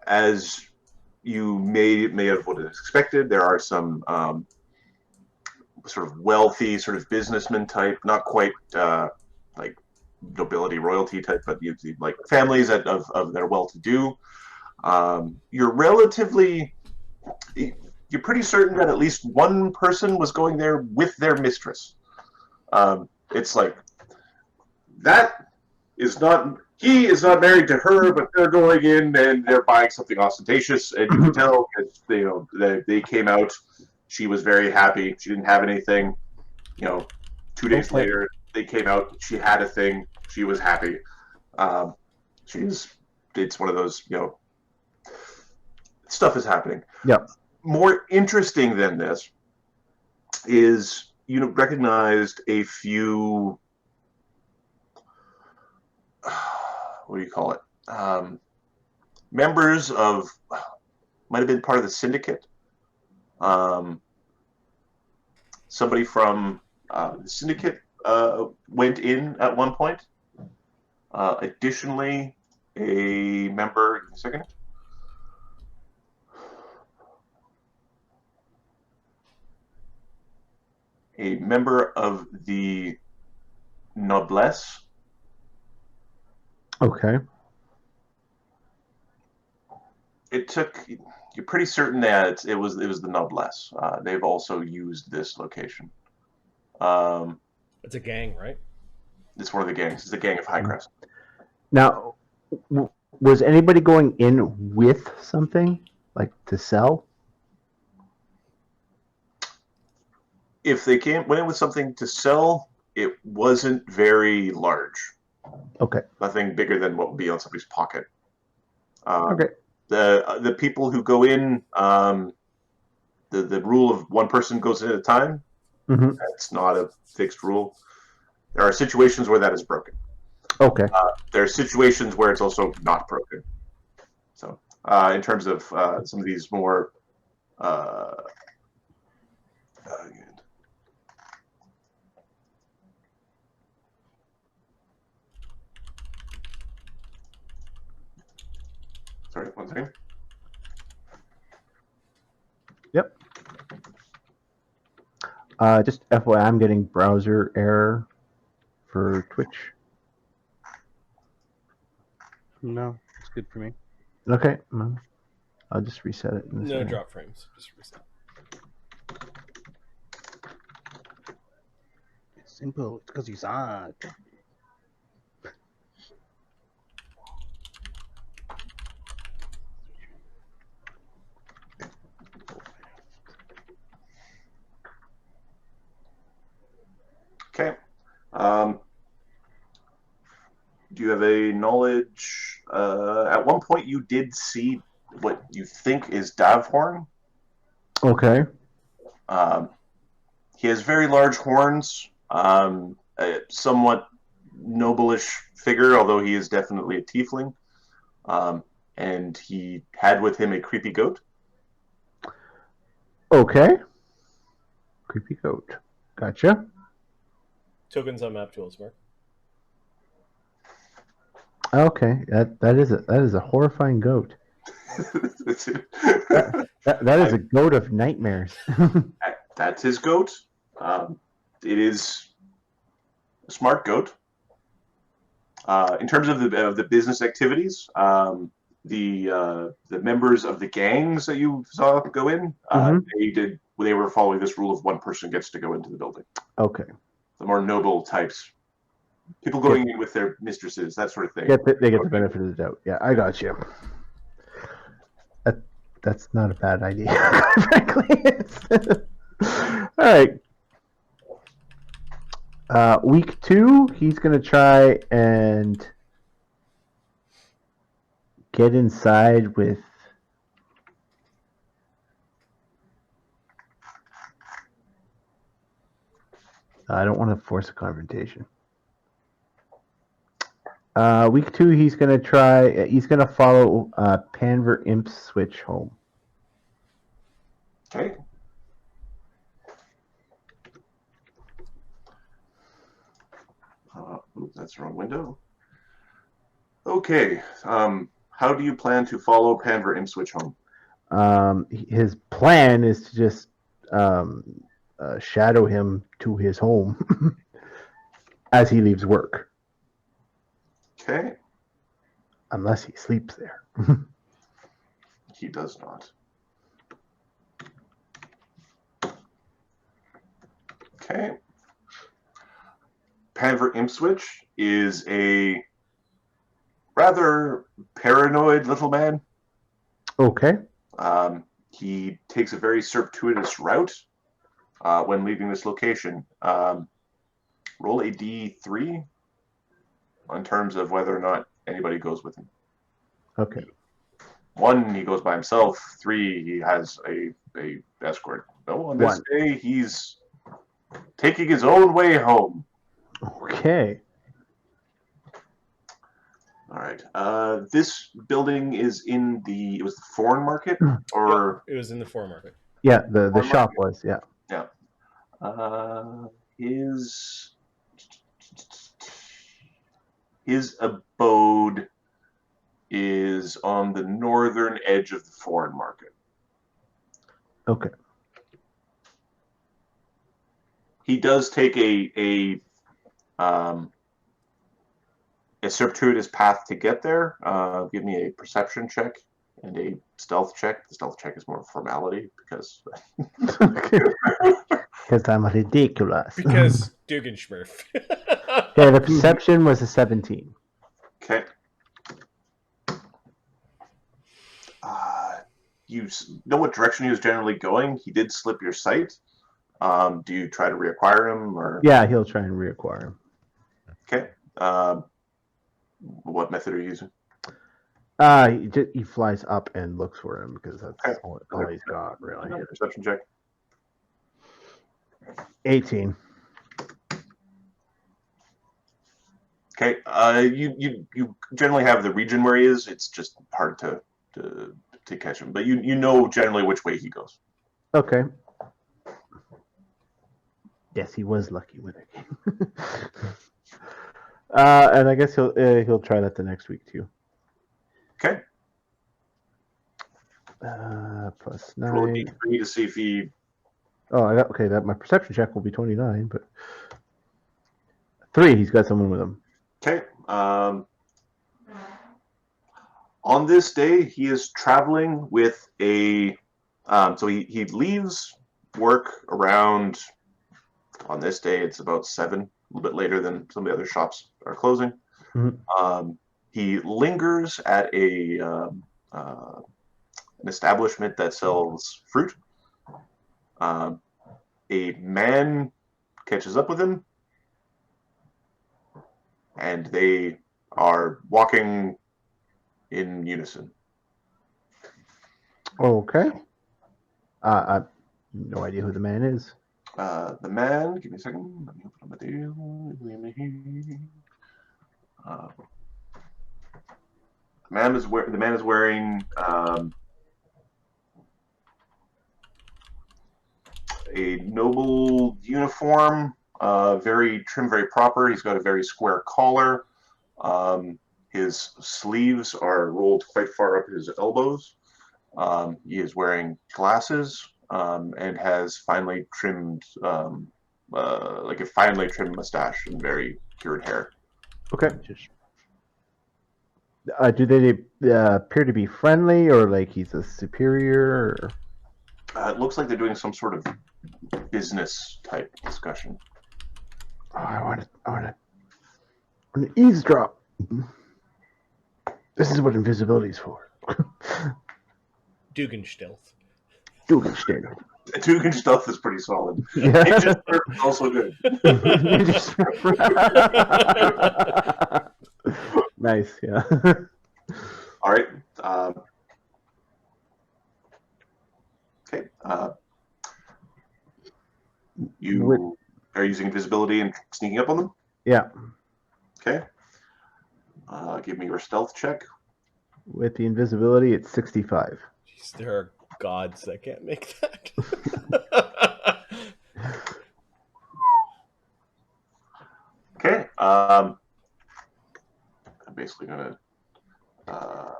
As you may have would have expected, there are some sort of wealthy, sort of businessman type, not quite like nobility royalty type, but you like families that are well-to-do. You're pretty certain that at least one person was going there with their mistress. It's like he is not married to her, but they're going in and they're buying something ostentatious, and you can tell because they came out. She was very happy. She didn't have anything. 2 days later they came out. She had a thing. She was happy. It's one of those stuff is happening. Yeah. More interesting than this is recognized a few what do you call it? Members might have been part of the syndicate. somebody from the syndicate went in at one point. Additionally, a member. Give me a second. A member of the noblesse. Okay. It took. You're pretty certain that it was the noblesse. They've also used this location. It's a gang, right? It's one of the gangs. It's the gang of Highcrest. Now, was anybody going in with something like to sell? If they went in with something to sell, it wasn't very large. Okay. Nothing bigger than what would be on somebody's pocket. Okay. The people who go in, the rule of one person goes in at a time. Mm-hmm. That's not a fixed rule. There are situations where that is broken. Okay. There are situations where it's also not broken. So, in terms of some of these more sorry, one second. Yep. Just FYI, I'm getting browser error for Twitch. No, it's good for me. Okay. I'll just reset it. In a No second. drop frames. Just reset. It's simple. It's because he's on. Okay. Do you have a knowledge? At one point, you did see what you think is Davhorn. Okay. He has very large horns, a somewhat noblish figure, although he is definitely a tiefling. And he had with him a creepy goat. Okay. Creepy goat. Gotcha. Tokens on map tools, Mark. Okay. That is a horrifying goat. That's it. That is a goat of nightmares. That's his goat. It is a smart goat. In terms of the business activities, the members of the gangs that you saw go in, they were following this rule of one person gets to go into the building. Okay. The more noble types, people going in with their mistresses, that sort of thing. They get the benefit of the doubt. Yeah, I got you. That's not a bad idea, frankly. All right. Week 2, he's going to try and get inside with I don't want to force a confrontation. Week 2, he's going to follow Panver Imp's switch home. Okay. That's the wrong window. Okay. How do you plan to follow Panver Imp switch home? His plan is to just shadow him to his home as he leaves work. Okay. Unless he sleeps there. He does not. Okay. Panver Imp Switch is a rather paranoid little man. Okay. He takes a very circuitous route when leaving this location. Roll a D3 in terms of whether or not anybody goes with him. Okay. 1, he goes by himself. 3, he has a escort. No, on this 1. day, he's taking his own way home. Okay. All right. This building is in it was the foreign market, or It was in the foreign market. Yeah, the Foreign shop market? was, yeah. Yeah. His abode is on the northern edge of the foreign market. Okay. He does take a circuitous path to get there. Give me a perception check and a stealth check. The stealth check is more formality because I'm ridiculous. Because Dugganschmirph. Okay, the perception was a 17. Okay. You know what direction he was generally going. He did slip your sight. Do you try to reacquire him, or? Yeah, he'll try and reacquire him. Okay. What method are you using? He flies up and looks for him because that's all he's got, really. Perception check. 18. Okay. You generally have the region where he is. It's just hard to catch him, but you know generally which way he goes. Okay. Yes, he was lucky with it. And I guess he'll try that the next week too. Okay. Plus Roll a 9. D3 to see if he. Oh, okay. That my perception check will be 29, but 3. He's got someone with him. Okay. On this day, he is traveling with a. So he leaves work around. On this day, it's about 7, a little bit later than some of the other shops are closing. Mm-hmm. He lingers at an establishment that sells fruit. A man catches up with him, and they are walking in unison. Okay. I have no idea who the man is. The man, give me a second. Let me open up my deal. The man is wearing a noble uniform, very trim, very proper. He's got a very square collar. His sleeves are rolled quite far up his elbows. He is wearing glasses. And has finely trimmed, like a finely trimmed mustache and very cured hair. Okay. Do they appear to be friendly, or like he's a superior? Or... It looks like they're doing some sort of business type discussion. Oh, I want to eavesdrop. This is what invisibility is for. Dugganschmirph. Duggan stuff is pretty solid. Yeah. Ninja is also good. Nice, yeah. All right. Okay. You are using invisibility and sneaking up on them? Yeah. Okay. Give me your stealth check. With the invisibility, it's 65. Jeez, there are gods that can't make that. Okay. I'm basically gonna.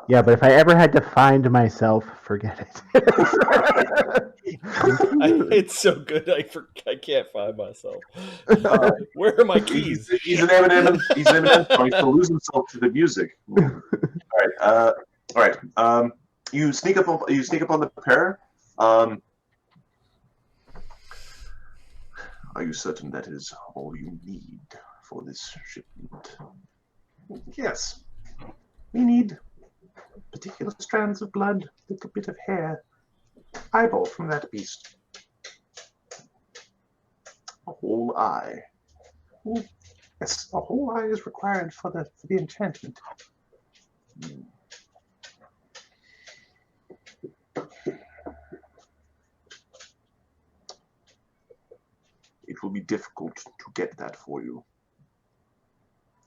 Yeah, but if I ever had to find myself, forget it. It's so good. I can't find myself. Where are my keys? He's an Eminem. He's an Eminem. So he's to lose himself to the music. All right. You sneak up on the pair. Are you certain that is all you need for this shipment? Yes. We need particular strands of blood, a little bit of hair, eyeball from that beast. A whole eye. Yes, a whole eye is required for the enchantment. It will be difficult to get that for you.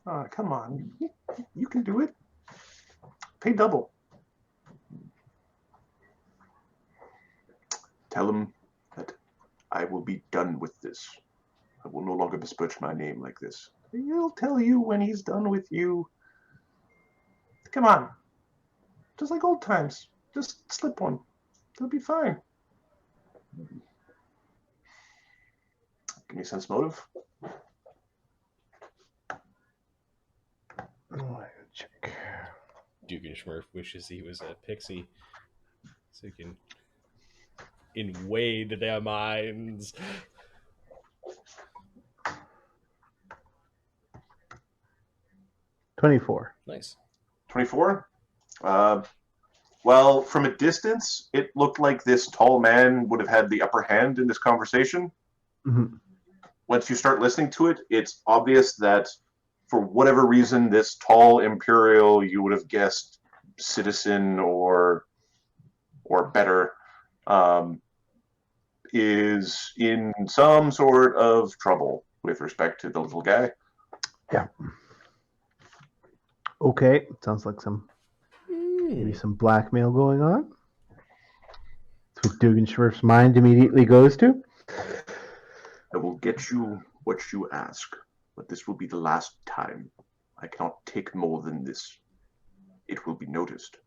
Oh, come on. You can do it. Pay double. Tell him that I will be done with this. I will no longer besmirch my name like this. He'll tell you when he's done with you. Come on. Just like old times. Just slip one. It'll be fine. Give me a sense motive. Check. Dugganschmirph wishes he was a pixie so he can invade their minds. 24. Nice. 24? Well, from a distance, it looked like this tall man would have had the upper hand in this conversation. Mhm. Once you start listening to it, it's obvious that for whatever reason, this tall Imperial, you would have guessed citizen or better, is in some sort of trouble with respect to the little guy. Yeah. Okay. Sounds like maybe some blackmail going on. That's what Dugganschmirph's mind immediately goes to. I will get you what you ask, but this will be the last time. I cannot take more than this. It will be noticed.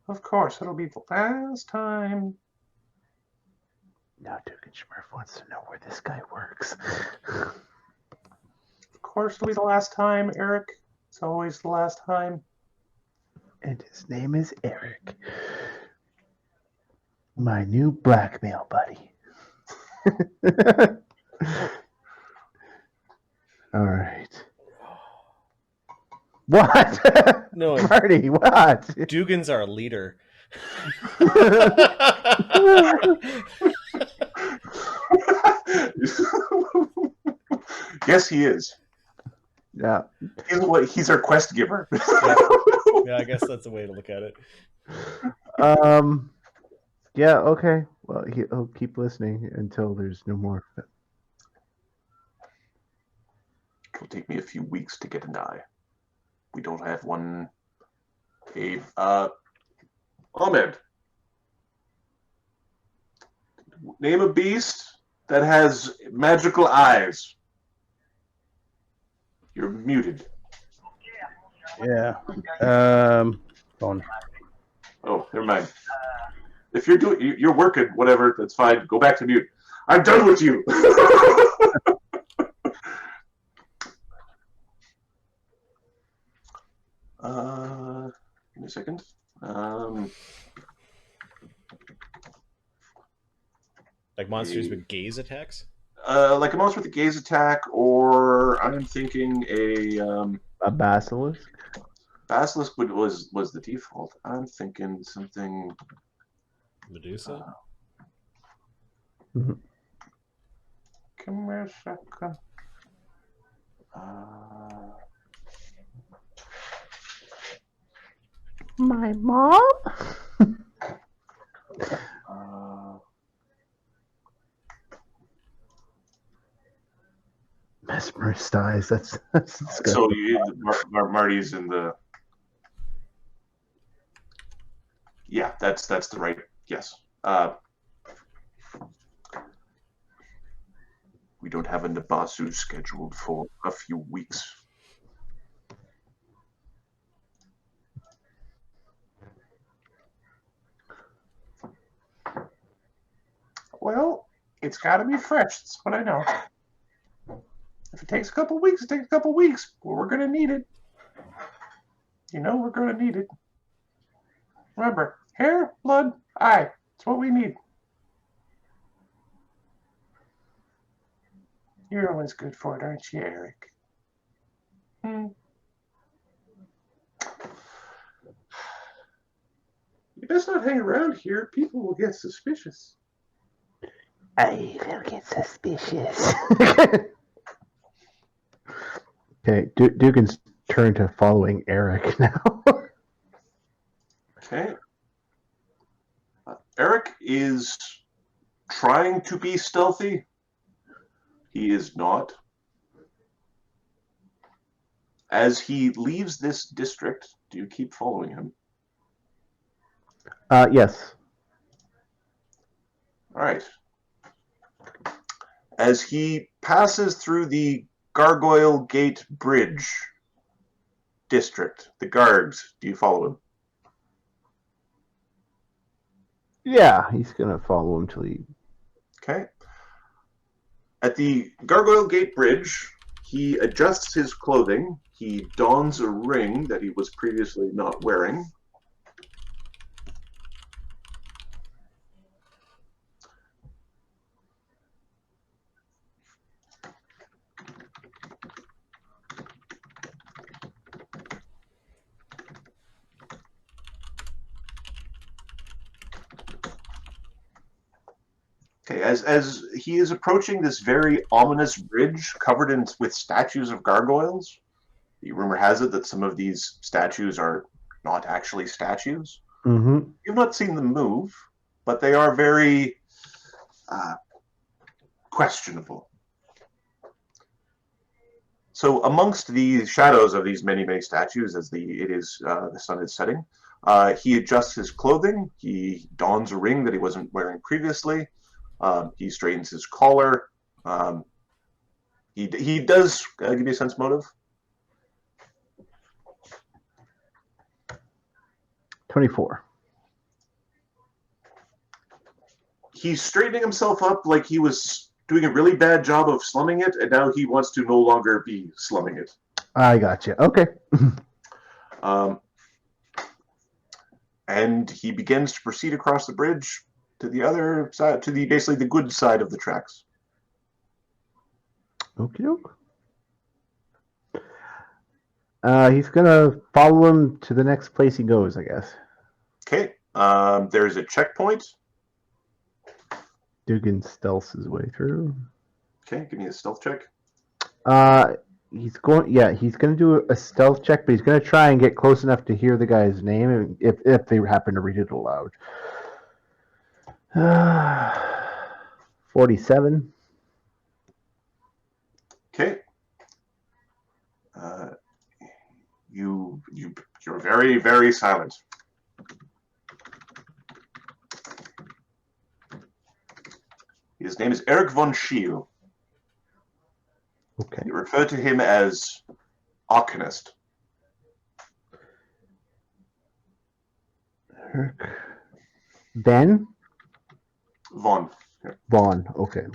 Of course, it'll be the last time. Now Dugganschmirph wants to know where this guy works. Of course, it'll be the last time, Eric. It's always the last time. And his name is Eric. My new blackmail buddy. All right. What? No, Marty, what? Dugan's our leader. Yes, he is. Yeah. He's our quest giver. Yeah, I guess that's a way to look at it. Yeah, okay. Well, he'll keep listening until there's no more. It'll take me a few weeks to get an eye. We don't have one. Ahmed. Name a beast that has magical eyes. You're muted. Yeah. Phone. Oh, never mind. If you're working, whatever, that's fine. Go back to mute. I'm done with you. Give me a second. Like monsters with gaze attacks? Like a monster with a gaze attack, or I'm thinking A basilisk? basilisk was the default. I'm thinking something. Medusa? Mhm. Come here a second. My mom? Mesmerist eyes. That's disgusting. So Marty's in the. Yeah, that's the right. Yes. We don't have a Nabasu scheduled for a few weeks. Well, it's got to be fresh. That's what I know. If it takes a couple weeks, it takes a couple weeks. But we're going to need it. You know we're going to need it. Remember, hair, blood, eye. That's what we need. You're always good for it, aren't you, Eric? You best not hang around here. People will get suspicious. I will get suspicious. Okay, Dugan's turn to following Eric now. Okay. Eric is trying to be stealthy. He is not. As he leaves this district, do you keep following him? Yes. All right. As he passes through the Gargoyle Gate Bridge district, the guards, do you follow him? Yeah, he's gonna follow him till he. Okay. At the Gargoyle Gate Bridge, he adjusts his clothing. He dons a ring that he was previously not wearing. Okay, as he is approaching this very ominous bridge covered with statues of gargoyles, the rumor has it that some of these statues are not actually statues. Mm-hmm. You've not seen them move, but they are very questionable. So amongst the shadows of these many, many statues, as the sun is setting, he adjusts his clothing. He dons a ring that he wasn't wearing previously. He straightens his collar. He does give you a sense motive. 24. He's straightening himself up like he was doing a really bad job of slumming it, and now he wants to no longer be slumming it. I got you. Okay. And he begins to proceed across the bridge to the other side, to basically the good side of the tracks. Okie doke. He's gonna follow him to the next place he goes, I guess. Okay. There's a checkpoint. Dugan stealths his way through. Okay, give me a stealth check. He's going. Yeah, he's gonna do a stealth check, but he's gonna try and get close enough to hear the guy's name if they happen to read it aloud. 47. Okay. You're very, very silent. His name is Eric von Schiel. Okay. You refer to him as Arcanist. Eric. Ben? Von. Yeah. Vaughn. Okay.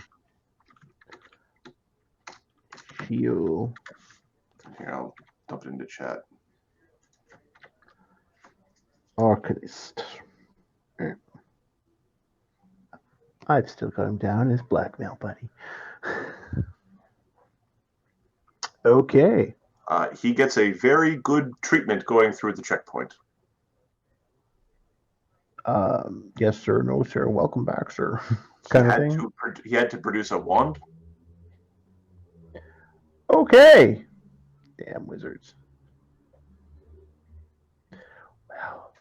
Schiel. Here, I'll dump it into chat. Arcanist. Right. I've still got him down as blackmail buddy. Okay. He gets a very good treatment going through the checkpoint. Yes, sir. No, sir. Welcome back, sir. kind of thing. He had to produce a wand. Okay. Damn wizards. Wow.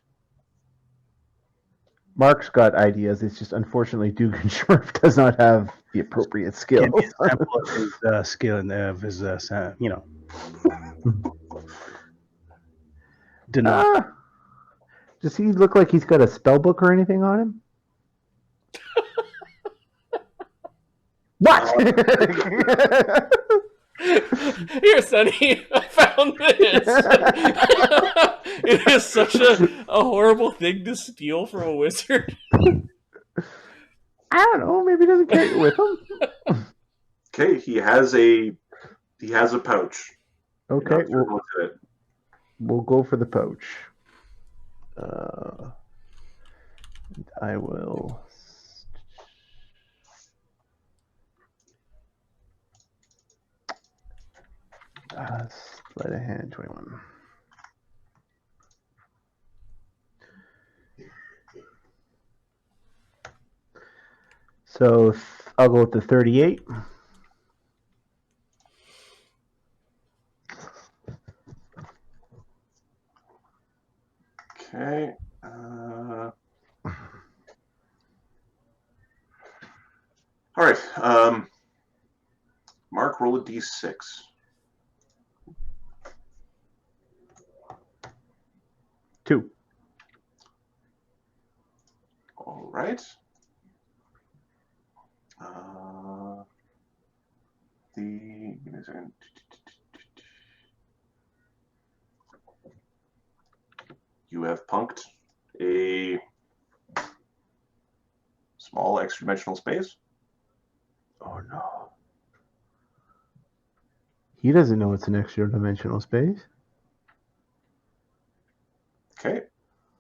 Mark's got ideas. It's just unfortunately Dugganschmirph does not have the appropriate skills. Give me a sample of his skill and of his, Did not. Does he look like he's got a spell book or anything on him? What? Here, Sonny, I found this. It is such a horrible thing to steal from a wizard. I don't know. Maybe he doesn't carry it with him. Okay, he has a pouch. Okay, We'll we'll go for the pouch. I will. Sleight of hand 21. So I'll go with the 38. Okay. All right. Mark, roll a d6. Two. right. Give me a second. You have punked a small extra-dimensional space. Oh no. He doesn't know it's an extra dimensional space. Okay.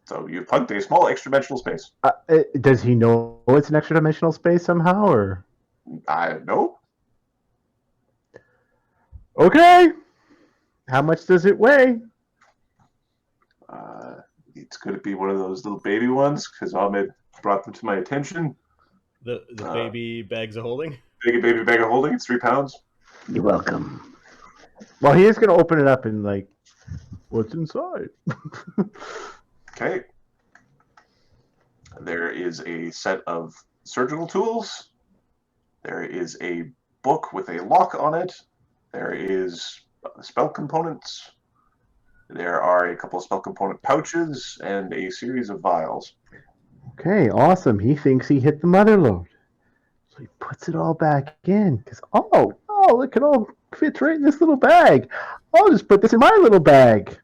So you've punked a small extra-dimensional space. Does he know it's an extra dimensional space somehow, or? I know. Okay. How much does it weigh? It's going to be one of those little baby ones because Ahmed brought them to my attention. The baby bags of holding? Baby bag of holding. It's 3 pounds. You're welcome. Well, he is going to open it up and, like, what's inside? Okay. There is a set of surgical tools. There is a book with a lock on it. There is spell components. There are a couple of spell component pouches and a series of vials. Okay, awesome. He thinks he hit the mother lode. So he puts it all back in. Because, look, it all fits right in this little bag. I'll just put this in my little bag.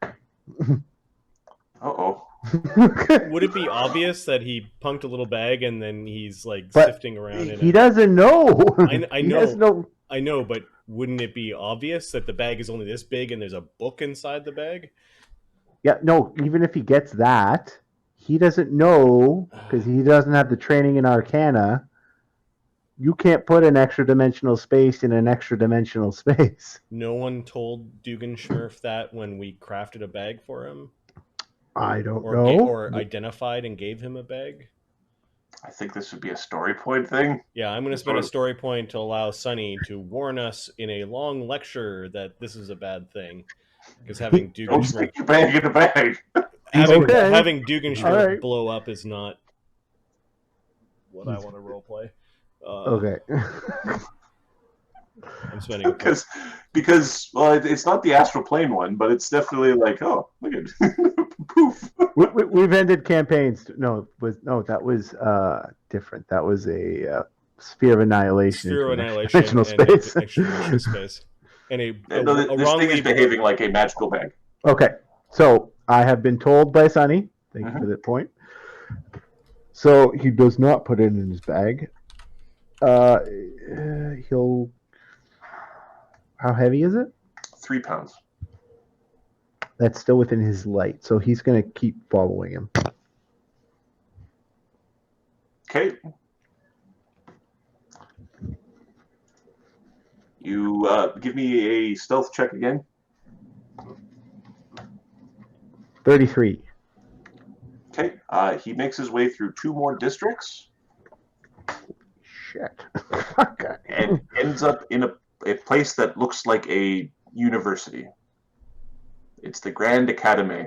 Uh-oh. Would it be obvious that he punked a little bag and then he's like But sifting around in he it? doesn't know. I He know. doesn't know. I know, but wouldn't it be obvious that the bag is only this big and there's a book inside the bag? Yeah, no, even if he gets that, he doesn't know because he doesn't have the training in Arcana. You can't put an extra dimensional space in an extra dimensional space. No one told Dugganschmirph that when we crafted a bag for him? I don't Or know. or identified and gave him a bag? I think this would be a story point thing. Yeah, I'm going to spend a story point to allow Sunny to warn us in a long lecture that this is a bad thing. Because having Don't Dugganschmirph stick your bag in the bag. Okay. having Dugganschmirph All right. blow up is not what I want to roleplay. Okay. I'm spending because well, it's not the astral plane one, but it's definitely like, oh, look at poof. We've ended campaigns. That was different. That was a sphere of annihilation. Sphere of into an Annihilation extra-dimensional and space. extra-dimensional space. And a This thing wrongly is behaving like a magical bag. Okay, so I have been told by Sonny, thank you for that point. So he does not put it in his bag. He'll. How heavy is it? 3 pounds. That's still within his light, so he's going to keep following him. Okay. You give me a stealth check again. 33. Okay. He makes his way through 2 more districts Shit. and ends up in a place that looks like a university. It's the Grand Academy.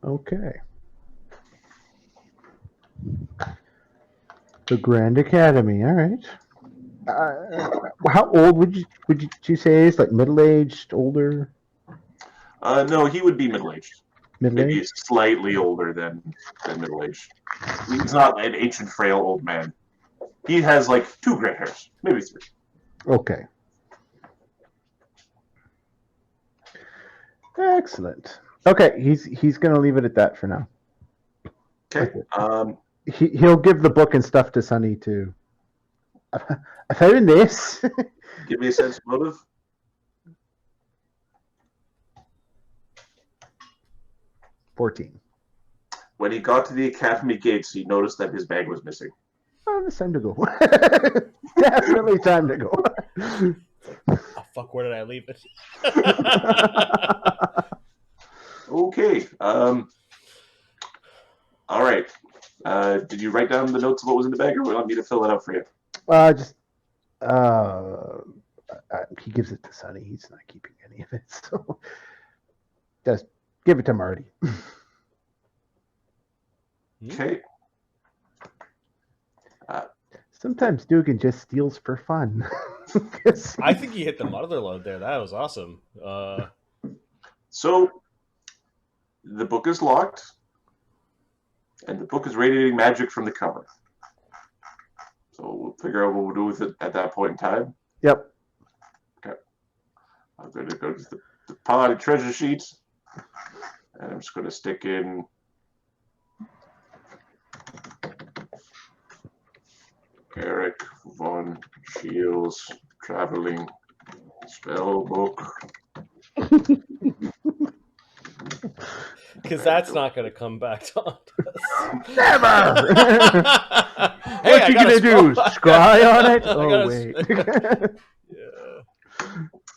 Okay. The Grand Academy. All right. How old would you say he is? Like middle-aged, older? No, he would be middle-aged. Maybe Middle-aged? slightly older than middle-aged. He's not an ancient, frail old man. He has like 2 gray hairs, maybe 3. Okay. Excellent. Okay, he's going to leave it at that for now. Okay. He'll give the book and stuff to Sonny too. I found this. Give me a sense of motive. 14. When he got to the academy gates, he noticed that his bag was missing. Oh, it's time to go. Definitely time to go. Oh, fuck, where did I leave it? Okay. All right. Did you write down the notes of what was in the bag, or would you want me to fill it out for you? He gives it to Sonny. He's not keeping any of it, so just give it to Marty. Okay. Sometimes Dugan just steals for fun. I think he hit the mother load there. That was awesome. So the book is locked. And the book is radiating magic from the cover. So we'll figure out what we'll do with it at that point in time. Yep. I'm going to go to the Paladin treasure sheet, and I'm just going to stick in Eric von Shields traveling spell book. Because that's not going to come back to haunt us. Never! Hey, What you gonna do? Scry on it? Oh, wait. Yeah.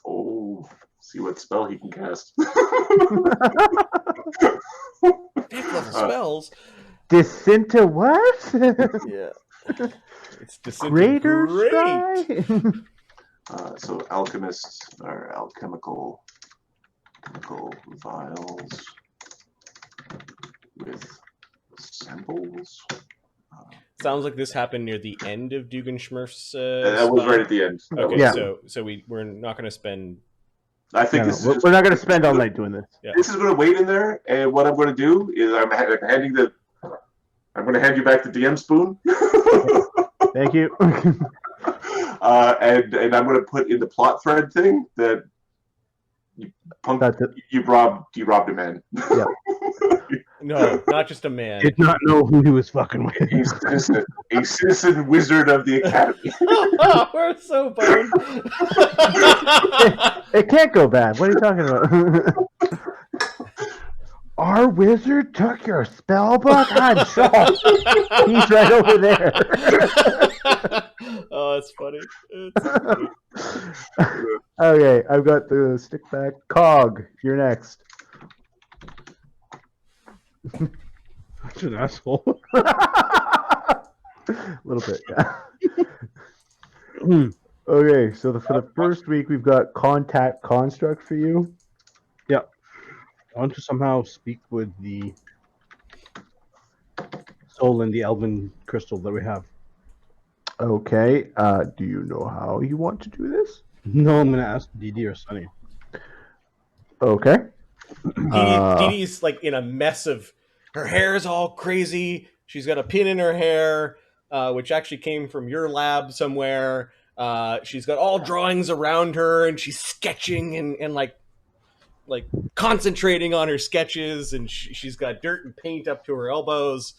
Oh, see what spell he can cast. Fifth level spells. Disinta what? Yeah. It's Greater great. Scry? So alchemists are chemical vials with symbols. Sounds like this happened near the end of Dugganschmirph's. That was right at the end. Okay, Yeah. so we're not going to spend. I think No, this no, is we're not going to spend all night doing this. Yeah. This is going to wait in there, and what I'm going to do is I'm going to hand you back the DM spoon. Thank you. And I'm going to put in the plot thread thing that you robbed a man. Yeah. No, not just a man. Did not know who he was fucking with. a citizen wizard of the academy. We're so boned. It can't go bad. What are you talking about? Our wizard took your spell book? I'm shocked. He's right over there. Oh, it's funny. It's funny. Okay, I've got the stick back. Cog, you're next. Such an asshole. A little bit, yeah. Okay, so for the first week, we've got contact construct for you. Yeah. I want to somehow speak with the soul and the elven crystal that we have. Okay, do you know how you want to do this? No, I'm going to ask Dee Dee or Sunny. Okay. Dee Dee's like in a mess of her hair is all crazy. She's got a pin in her hair, which actually came from your lab somewhere. She's got all drawings around her, and she's sketching and like concentrating on her sketches, and she's got dirt and paint up to her elbows.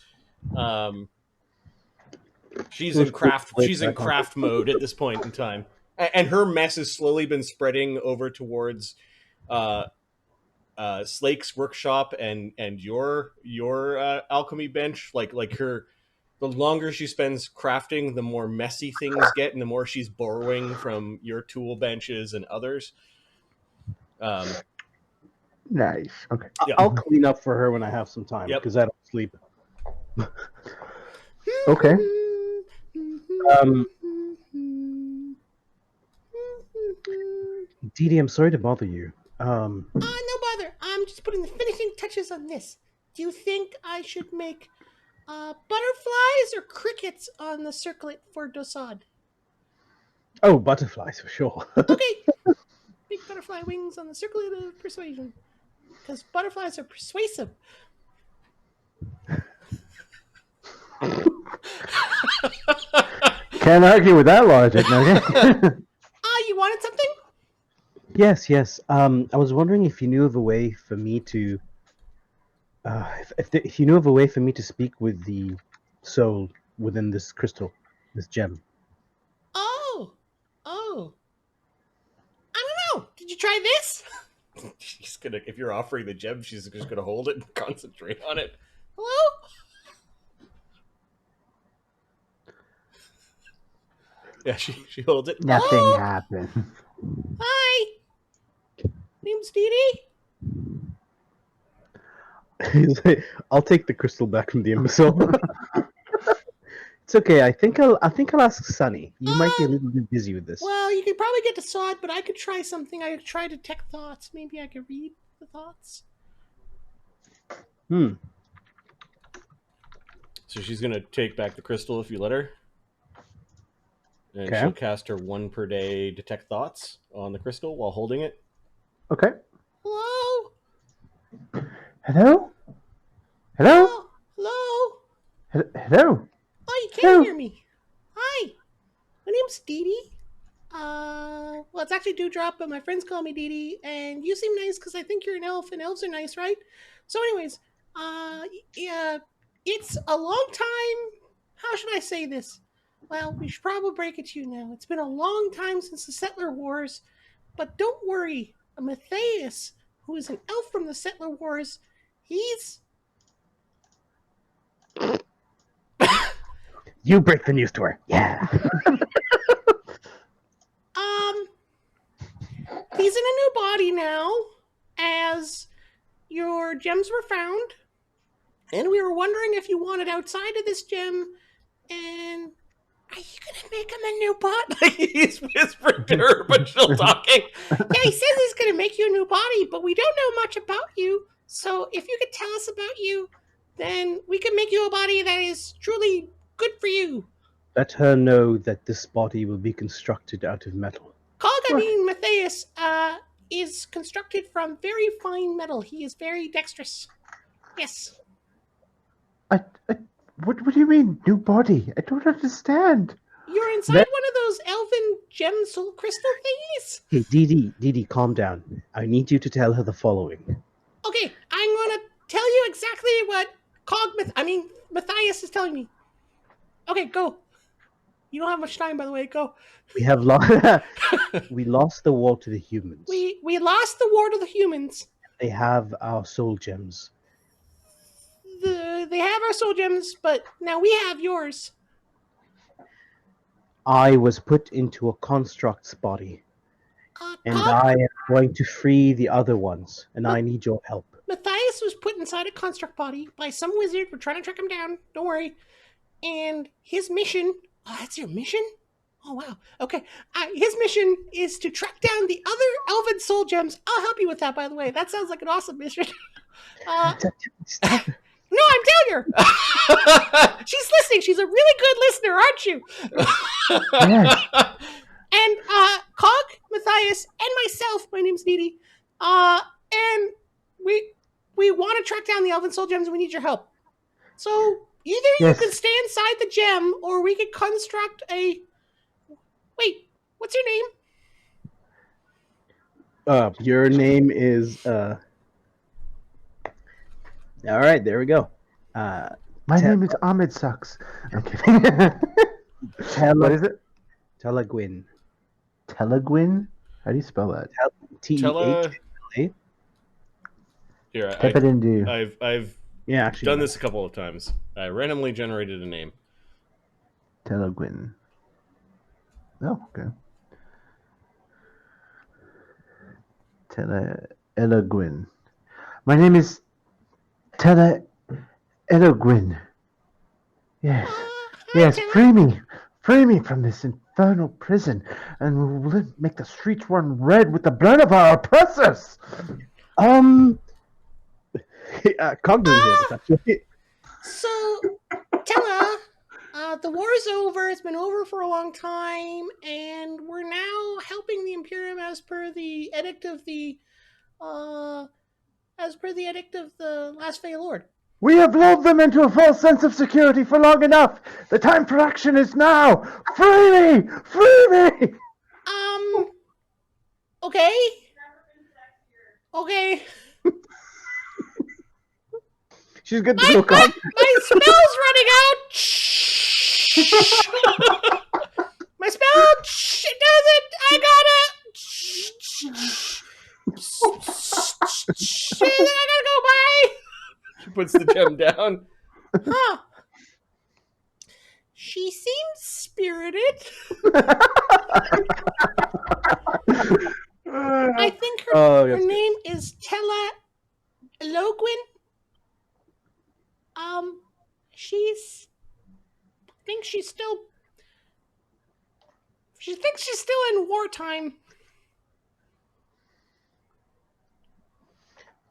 She's in craft mode at this point in time, and her mess has slowly been spreading over towards Slake's workshop and your alchemy bench. Like her, the longer she spends crafting, the more messy things get, and the more she's borrowing from your tool benches and others. Nice. Okay. Yeah. I'll clean up for her when I have some time because I don't sleep. Okay. Dee Dee, I'm sorry to bother you. No bother. I'm just putting the finishing touches on this. Do you think I should make butterflies or crickets on the circlet for Dosad? Oh, butterflies for sure. Okay. Big butterfly wings on the circlet of persuasion. Because butterflies are persuasive. Can't argue with that logic, Nugget. You wanted something? Yes. I was wondering if you knew of a way for me to, if you knew of a way for me to speak with the soul within this crystal, this gem. Oh. I don't know. Did you try this? She's gonna, if you're offering the gem, she's just gonna hold it and concentrate on it. Hello? Yeah, she holds it. Nothing happened. Hi. Name's Dee Dee. He's like, I'll take the crystal back from the imbecile. It's okay. I think I'll ask Sunny. You might be a little bit busy with this. Well, you could probably get to Sod, but I could try something. I could try to detect thoughts. Maybe I could read the thoughts. So she's gonna take back the crystal if you let her. And Okay. she'll cast her 1 per day detect thoughts on the crystal while holding it. Okay. Hello? Hello? Hello? Hello? Hello. Oh, you can't Hello. hear me. Hi. My name's Dee Dee. Well, it's actually Dewdrop, but my friends call me Dee Dee, and you seem nice because I think you're an elf, and elves are nice, right? So, anyways, yeah, it's a long time. How should I say this? Well, we should probably break it to you now. It's been a long time since the Settler Wars, but don't worry. Amadeus, who is an elf from the Settler Wars, he's You break the news to her. Yeah. he's in a new body now, as your gems were found, and we were wondering if you wanted outside of this gem, and are you gonna make him a new body? He's whispering to her, but still talking. Yeah, he says he's gonna make you a new body, but we don't know much about you. So if you could tell us about you, then we can make you a body that is truly good for you. Let her know that this body will be constructed out of metal. Matthias, is constructed from very fine metal. He is very dexterous. Yes. What do you mean, new body? I don't understand. You're inside That- one of those elven gem soul crystal thingies? Hey, Dee Dee, calm down. I need you to tell her the following. Okay, I'm gonna tell you exactly what Matthias is telling me. Okay, go. You don't have much time, by the way. Go. We have we lost the war to the humans. We lost the war to the humans. They have our soul gems. They have our soul gems, but now we have yours. I was put into a construct's body, and I am going to free the other ones, and I need your help. Matthias was put inside a construct body by some wizard. We're trying to track him down. Don't worry. And his mission... Oh, that's your mission? Oh, wow. Okay. His mission is to track down the other elven soul gems. I'll help you with that, by the way. That sounds like an awesome mission. No, I'm telling her. She's listening. She's a really good listener, aren't you? Yes. And Cog, Matthias, and myself, my name's Dee Dee, and we want to track down the elven soul gems, and we need your help. So either you can stay inside the gem, or we could construct a... Wait, what's your name? Your name is all right, there we go. My name is Ahmed Sucks. I'm kidding. What is it? Telagwyn. Telagwyn? How do you spell that? T-E-H-L-A. Here, Type it into... I've Yeah, actually done this a couple of times. I randomly generated a name. Telagwyn. Oh, okay. Telagwyn. My name is Telagwyn. Yes. Yes, free me from this infernal prison, and we'll make the streets run red with the blood of our oppressors. Cogden here, actually. So, Tella, the war's over. It's been over for a long time, and we're now helping the Imperium as per the edict of the last Fey Lord. We have lulled them into a false sense of security for long enough. The time for action is now. Free me! Free me! Okay. Okay. She's good to go, Cog. My spell's running out. My spell. It doesn't. I gotta. I gotta go. Bye. She puts the gem down. Huh. She seems spirited. I think her name is Tella Logwyn. She thinks she's still in wartime.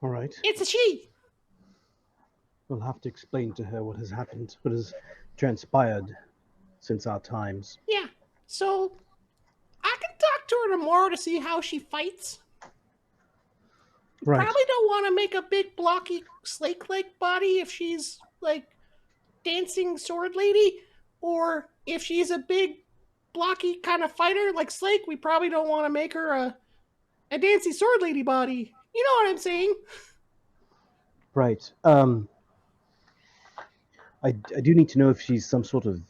All right. It's a she. We'll have to explain to her what has happened, what has transpired since our times. Yeah. So I can talk to her tomorrow to see how she fights. Right. Probably don't want to make a big blocky Slake-like body if she's like dancing sword lady, or if she's a big, blocky kind of fighter like Slake, we probably don't want to make her a dancing sword lady body. You know what I'm saying? Right. I do need to know if she's some sort of.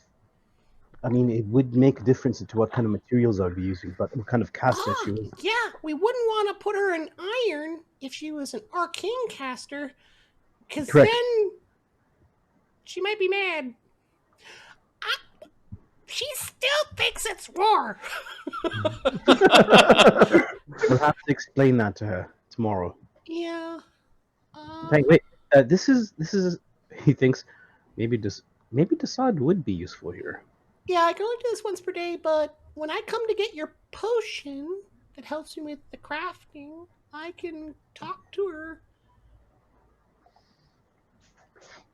I mean, it would make a difference to what kind of materials I would be using, but what kind of caster she was. Yeah, we wouldn't want to put her in iron if she was an arcane caster, because Correct. then she might be mad. She still thinks it's war. We'll have to explain that to her tomorrow. Yeah. Wait. This is. He thinks maybe Desaad would be useful here. Yeah, I can only do this once per day, but when I come to get your potion that helps me with the crafting, I can talk to her.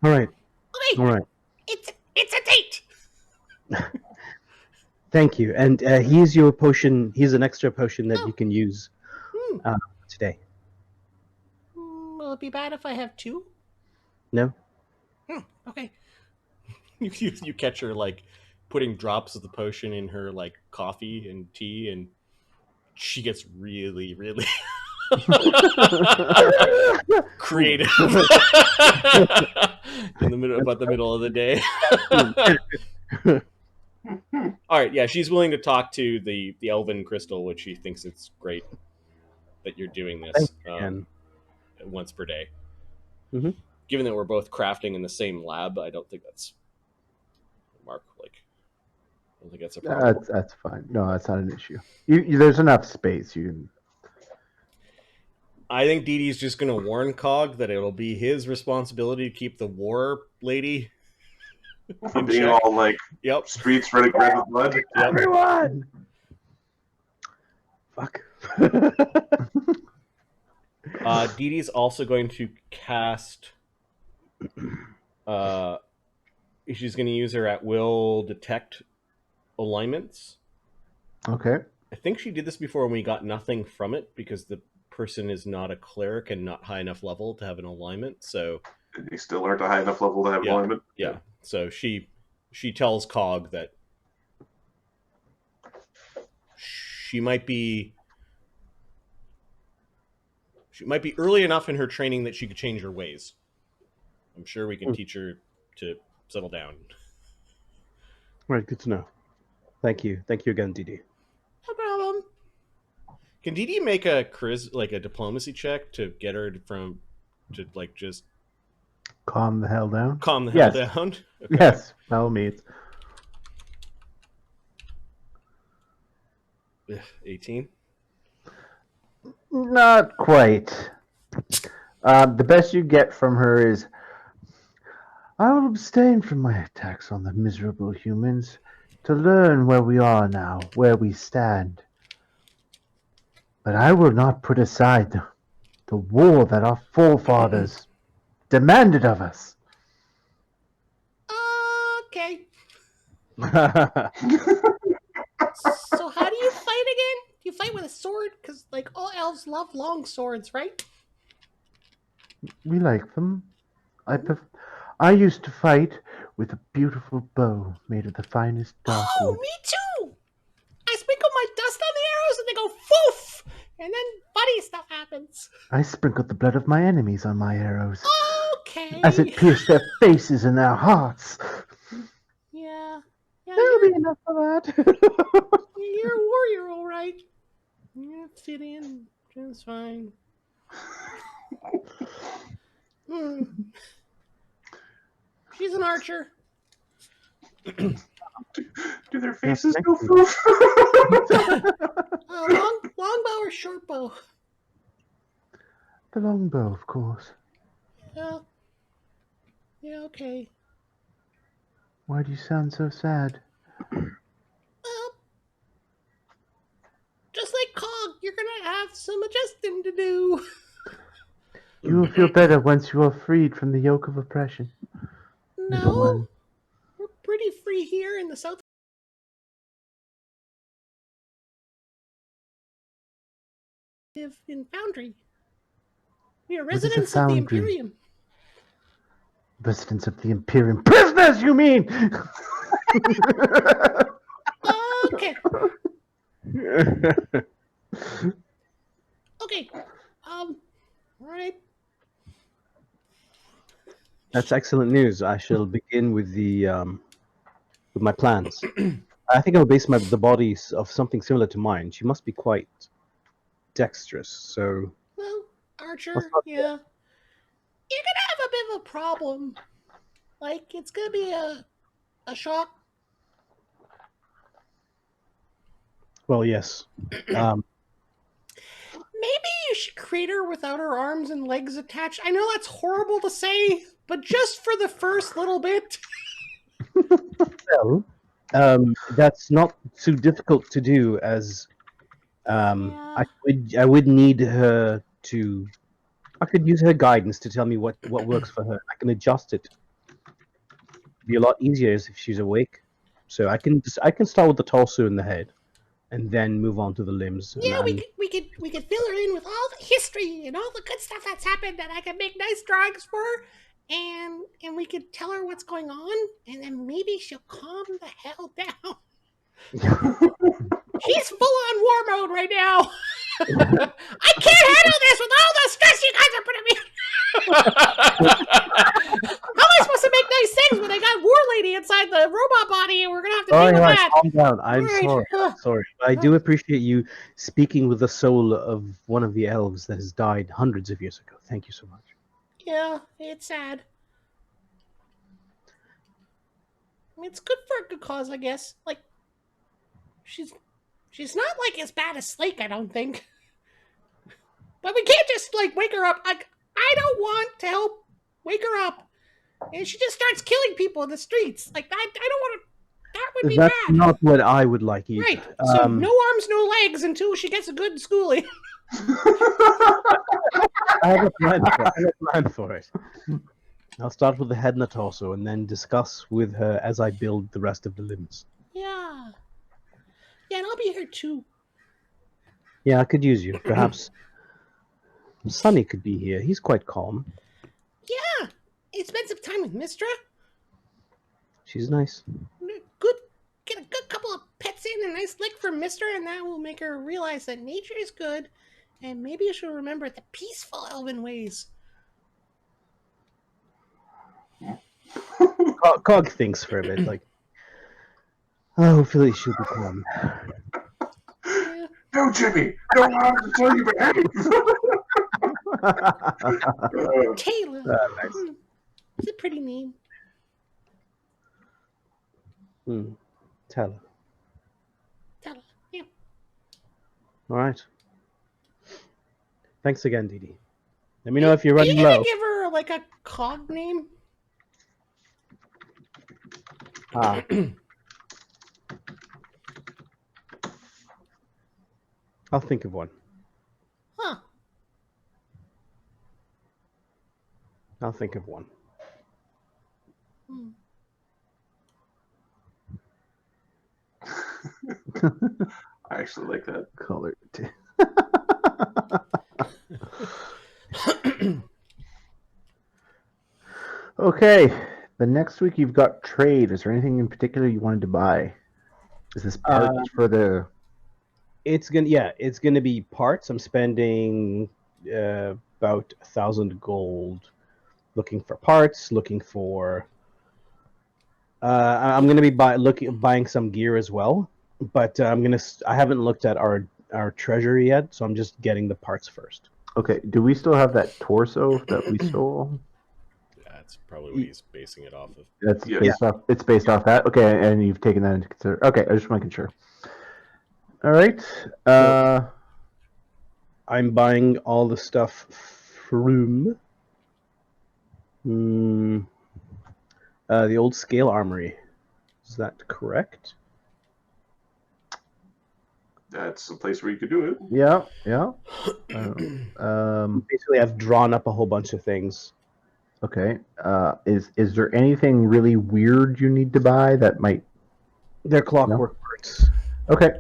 All right. Okay. All right. It's a date. Thank you. And here's your potion. Here's an extra potion that you can use today. Will it be bad if I have two? No? Okay. You catch her like putting drops of the potion in her like coffee and tea, and she gets really, really creative in the middle of the day. All right, yeah, she's willing to talk to the elven crystal, which she thinks it's great that you're doing this once per day. Mm-hmm. Given that we're both crafting in the same lab, I don't think that's Mark. Like, I don't think that's a problem. That's fine. No, that's not an issue. There's enough space. You can. I think Dee Dee's just going to warn Cog that it'll be his responsibility to keep the war lady from being all like streets running red with blood. Everyone! Fuck. Dee Dee's also going to cast. She's going to use her at will detect alignments. Okay. I think she did this before and we got nothing from it because the person is not a cleric and not high enough level to have an alignment. So they still aren't a high enough level to have an alignment. Yeah. So she tells Cog that she might be early enough in her training that she could change her ways. I'm sure we can teach her to settle down. Right, good to know. Thank you again, Dee Dee. No problem. Can Dee Dee make a diplomacy check to get her to just calm the hell down? Calm the hell down? Okay. Yes, by all means. 18? Not quite. The best you get from her is, I will abstain from my attacks on the miserable humans to learn where we are now, where we stand. But I will not put aside the war that our forefathers demanded of us. Okay. So how do you fight again? You fight with a sword? Because, like, all elves love long swords, right? We like them. I used to fight with a beautiful bow made of the finest dark wood. Me too! I sprinkle my dust on the arrows and they go foof! And then funny stuff happens. I sprinkled the blood of my enemies on my arrows. Okay. As it pierced their faces and their hearts. Yeah. There'll be enough of that. You're a warrior, all right. You fit in just fine. She's an archer. Do their faces go foof? Long bow or short bow? The longbow, of course. Yeah, okay. Why do you sound so sad? Just like Cog, you're gonna have some adjusting to do. You will feel better once you are freed from the yoke of oppression. No, we're pretty free here in the south. Live in Foundry. We are residents of the Imperium. Residents of the Imperium. Prisoner! Yes, you mean. Okay. Okay. All right. That's excellent news. I shall begin with with my plans. I think I'll base the bodies of something similar to mine. She must be quite dexterous. So Well, Archer, What's up? yeah. You're gonna have a bit of a problem. Like, it's gonna be a shock. well, yes. Maybe you should create her without her arms and legs attached. I know that's horrible to say, but just for the first little bit. Well, that's not too difficult to do, as Yeah. I would need her to. I could use her guidance to tell me what works for her. I can adjust it. It'd be a lot easier if she's awake. So I can start with the torso and the head, and then move on to the limbs. Yeah, and, we could fill her in with all the history and all the good stuff that's happened, and I can make nice drawings for her, and we could tell her what's going on, and then maybe she'll calm the hell down. She's full on war mode right now. I can't handle this with all the stress you guys are putting me. How am I supposed to make nice things when I got War Lady inside the robot body, and we're gonna have to deal with that? Calm down. I'm All right. sorry. I'm sorry. I do appreciate you speaking with the soul of one of the elves that has died hundreds of years ago. Thank you so much. Yeah, it's sad. I mean, it's good for a good cause, I guess. Like, she's not like as bad as Slake, I don't think. But we can't just like wake her up. Like, I don't want to help wake her up, and she just starts killing people in the streets. Like, I don't want to. That would be That's bad. not what I would like either. Right. So no arms, no legs until she gets a good schooling. I have a plan for it. I'll start with the head and the torso, and then discuss with her as I build the rest of the limbs. Yeah. Yeah, and I'll be here too. Yeah, I could use you. Perhaps Sonny could be here. He's quite calm. Yeah. Spend some time with Mistra. She's nice. Get a good couple of pets in, a nice lick from Mister, and that will make her realize that nature is good, and maybe she'll remember the peaceful elven ways. Cog thinks for a bit, like, oh, hopefully she'll be calm. Yeah. No, Jimmy. No, I have to tell you, behave. Taylor. Nice. It's a pretty name. Tell her. Taylor. Yeah. All right. Thanks again, Dee Dee. Let me know if you're Are you running gonna low. give her like a cog name? I'll think of one. Huh. I'll think of one. Hmm. I actually like that. Color. Okay. The next week you've got trade. Is there anything in particular you wanted to buy? Is this parts for the? It's gonna be parts. I'm spending about 1,000 gold looking for parts. Looking for. I'm gonna be buying some gear as well, but I haven't looked at our treasury yet, so I'm just getting the parts first. Okay. Do we still have that torso that we stole? That's probably what he's basing it off of. That's Yeah. based off. It's based off that. Okay, and you've taken that into consideration. Okay, I was just making sure. All right. I'm buying all the stuff from the old scale armory. Is that correct? That's a place where you could do it. Yeah. Basically, I've drawn up a whole bunch of things. Okay. Is there anything really weird you need to buy that might? They're clockwork parts. Okay.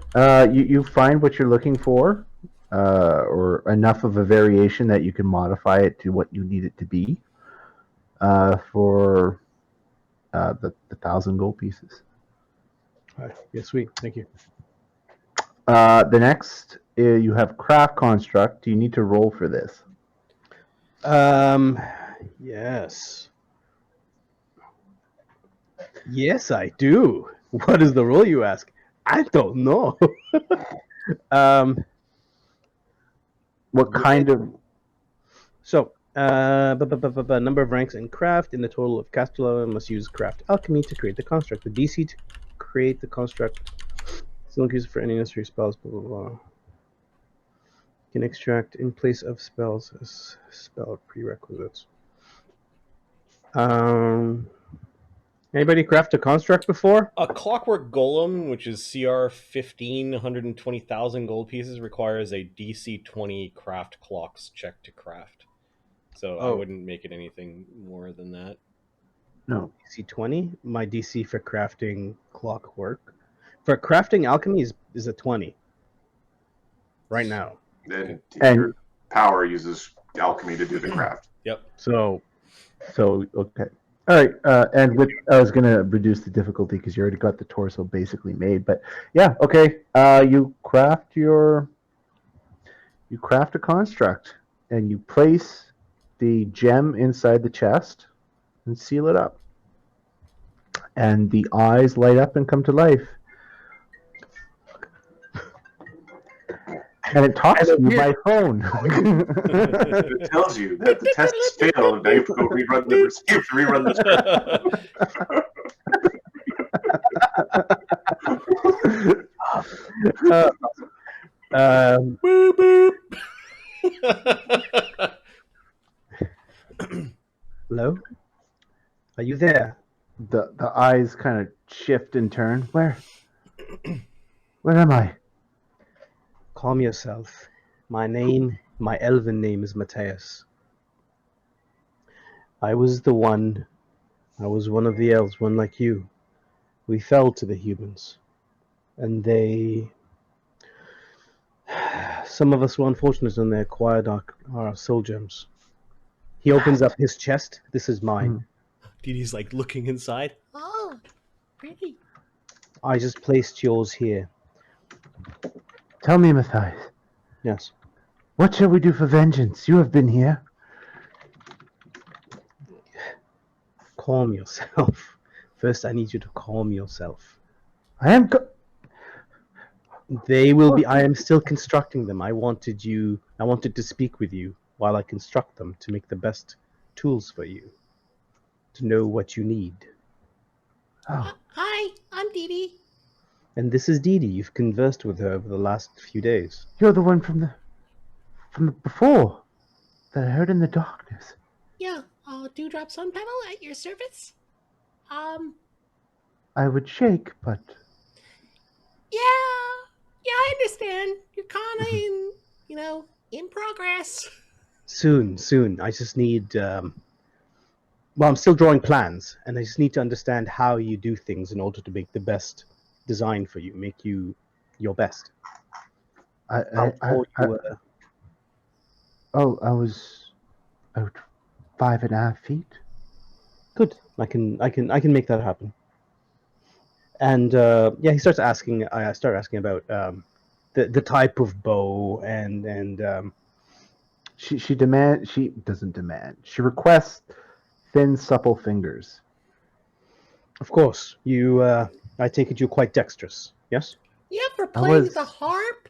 You find what you're looking for, or enough of a variation that you can modify it to what you need it to be. For the 1,000 gold pieces. All right. Yeah, sweet. Thank you. The next, you have craft construct. Do you need to roll for this? Yes. Yes, I do. What is the role, you ask? I don't know. um, What kind of? So, number of ranks in craft in the total of Castello must use craft alchemy to create the construct. The DC to create the construct still used for any necessary spells. Blah blah blah. Can extract in place of spells as spell prerequisites. Anybody craft a construct before? A clockwork golem, which is CR 15, 120,000 gold pieces, requires a DC 20 craft clocks check to craft. So I wouldn't make it anything more than that. No. DC 20. My DC for crafting clockwork. For crafting alchemy is a 20. Right now. And And- your power uses alchemy to do the craft. Yep. So Okay. All right. And with I was gonna reduce the difficulty because you already got the torso basically made. But yeah, okay. You craft a construct and you place the gem inside the chest and seal it up. And the eyes light up and come to life. And it talks to you by phone. It tells you that the test has failed. Now you have to go rerun the script. Boop, boop. hello? Are you there? The eyes kind of shift and turn. Where am I? Calm yourself. My elven name is Amadeus. I was one of the elves, one like you. We fell to the humans. And some of us were unfortunate and they acquired our soul gems. He opens up his chest. This is mine. Dee Dee's like looking inside. Oh, pretty. I just placed yours here. Tell me, Matthias, Yes. what shall we do for vengeance? You have been here. Calm yourself. First, I need you to calm yourself. I am. They will be. I am still constructing them. I wanted to speak with you while I construct them to make the best tools for you. To know what you need. Oh, Hi, I'm Dee Dee. And this is Dee Dee. You've conversed with her over the last few days. you're the one from the before that I heard in the darkness. Yeah, Dewdrop Sun Petal at your service. I would shake, but Yeah, I understand. You're kind of in progress. Soon. I just need. Well, I'm still drawing plans, and I just need to understand how you do things in order to make the best design for you, make you your best. I was about 5.5 feet. Good. I can make that happen. And he starts asking. I start asking about the type of bow and She doesn't demand. She requests thin, supple fingers. of course you. I take it you're quite dexterous. Yes. Yeah, for I playing was- the harp,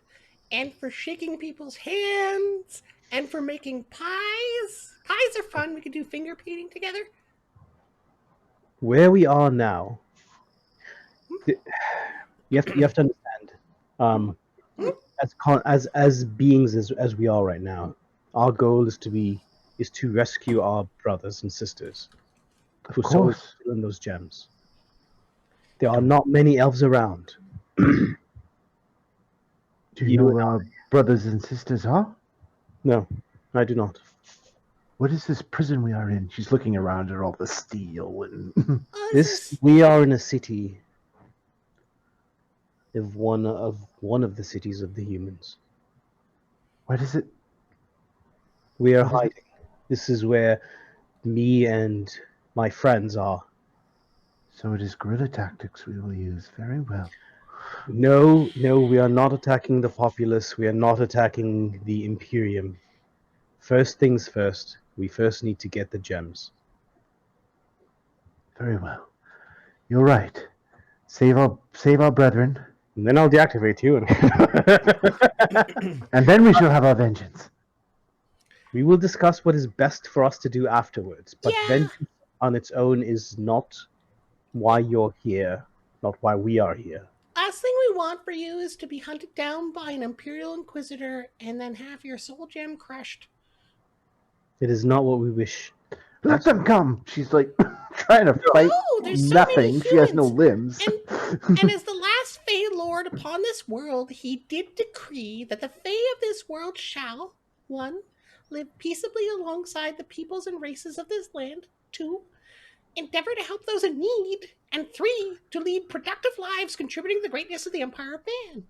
and for shaking people's hands, and for making pies. Pies are fun. We could do finger painting together. Where we are now, you have to understand. As beings as we are right now, our goal is to rescue our brothers and sisters who Of souls course. in those gems. There are not many elves around. Do you You know and where our brothers and sisters are? No, I do not. What is this prison we are in? She's looking around at all the steel and. We are in a city of one of the cities of the humans. What is it? We are What is it? hiding. This is where me and my friends are. So it is guerrilla tactics we will use. Very well. No, we are not attacking the populace. We are not attacking the Imperium. First things first. We first need to get the gems. Very well. You're right. Save our brethren, And then I'll deactivate you. and then we shall have our vengeance. We will discuss what is best for us to do afterwards. But Yeah. vengeance on its own is not why you're here, not why we are here. Last thing we want for you is to be hunted down by an Imperial Inquisitor and then have your soul gem crushed. It is not what we wish. Let them come. She's like trying to fight there's so nothing. many She has no humans. limbs. And as the last Fey Lord upon this world, he did decree that the Fey of this world shall, 1, live peaceably alongside the peoples and races of this land, 2, endeavor to help those in need, and 3, to lead productive lives contributing to the greatness of the Empire of Man.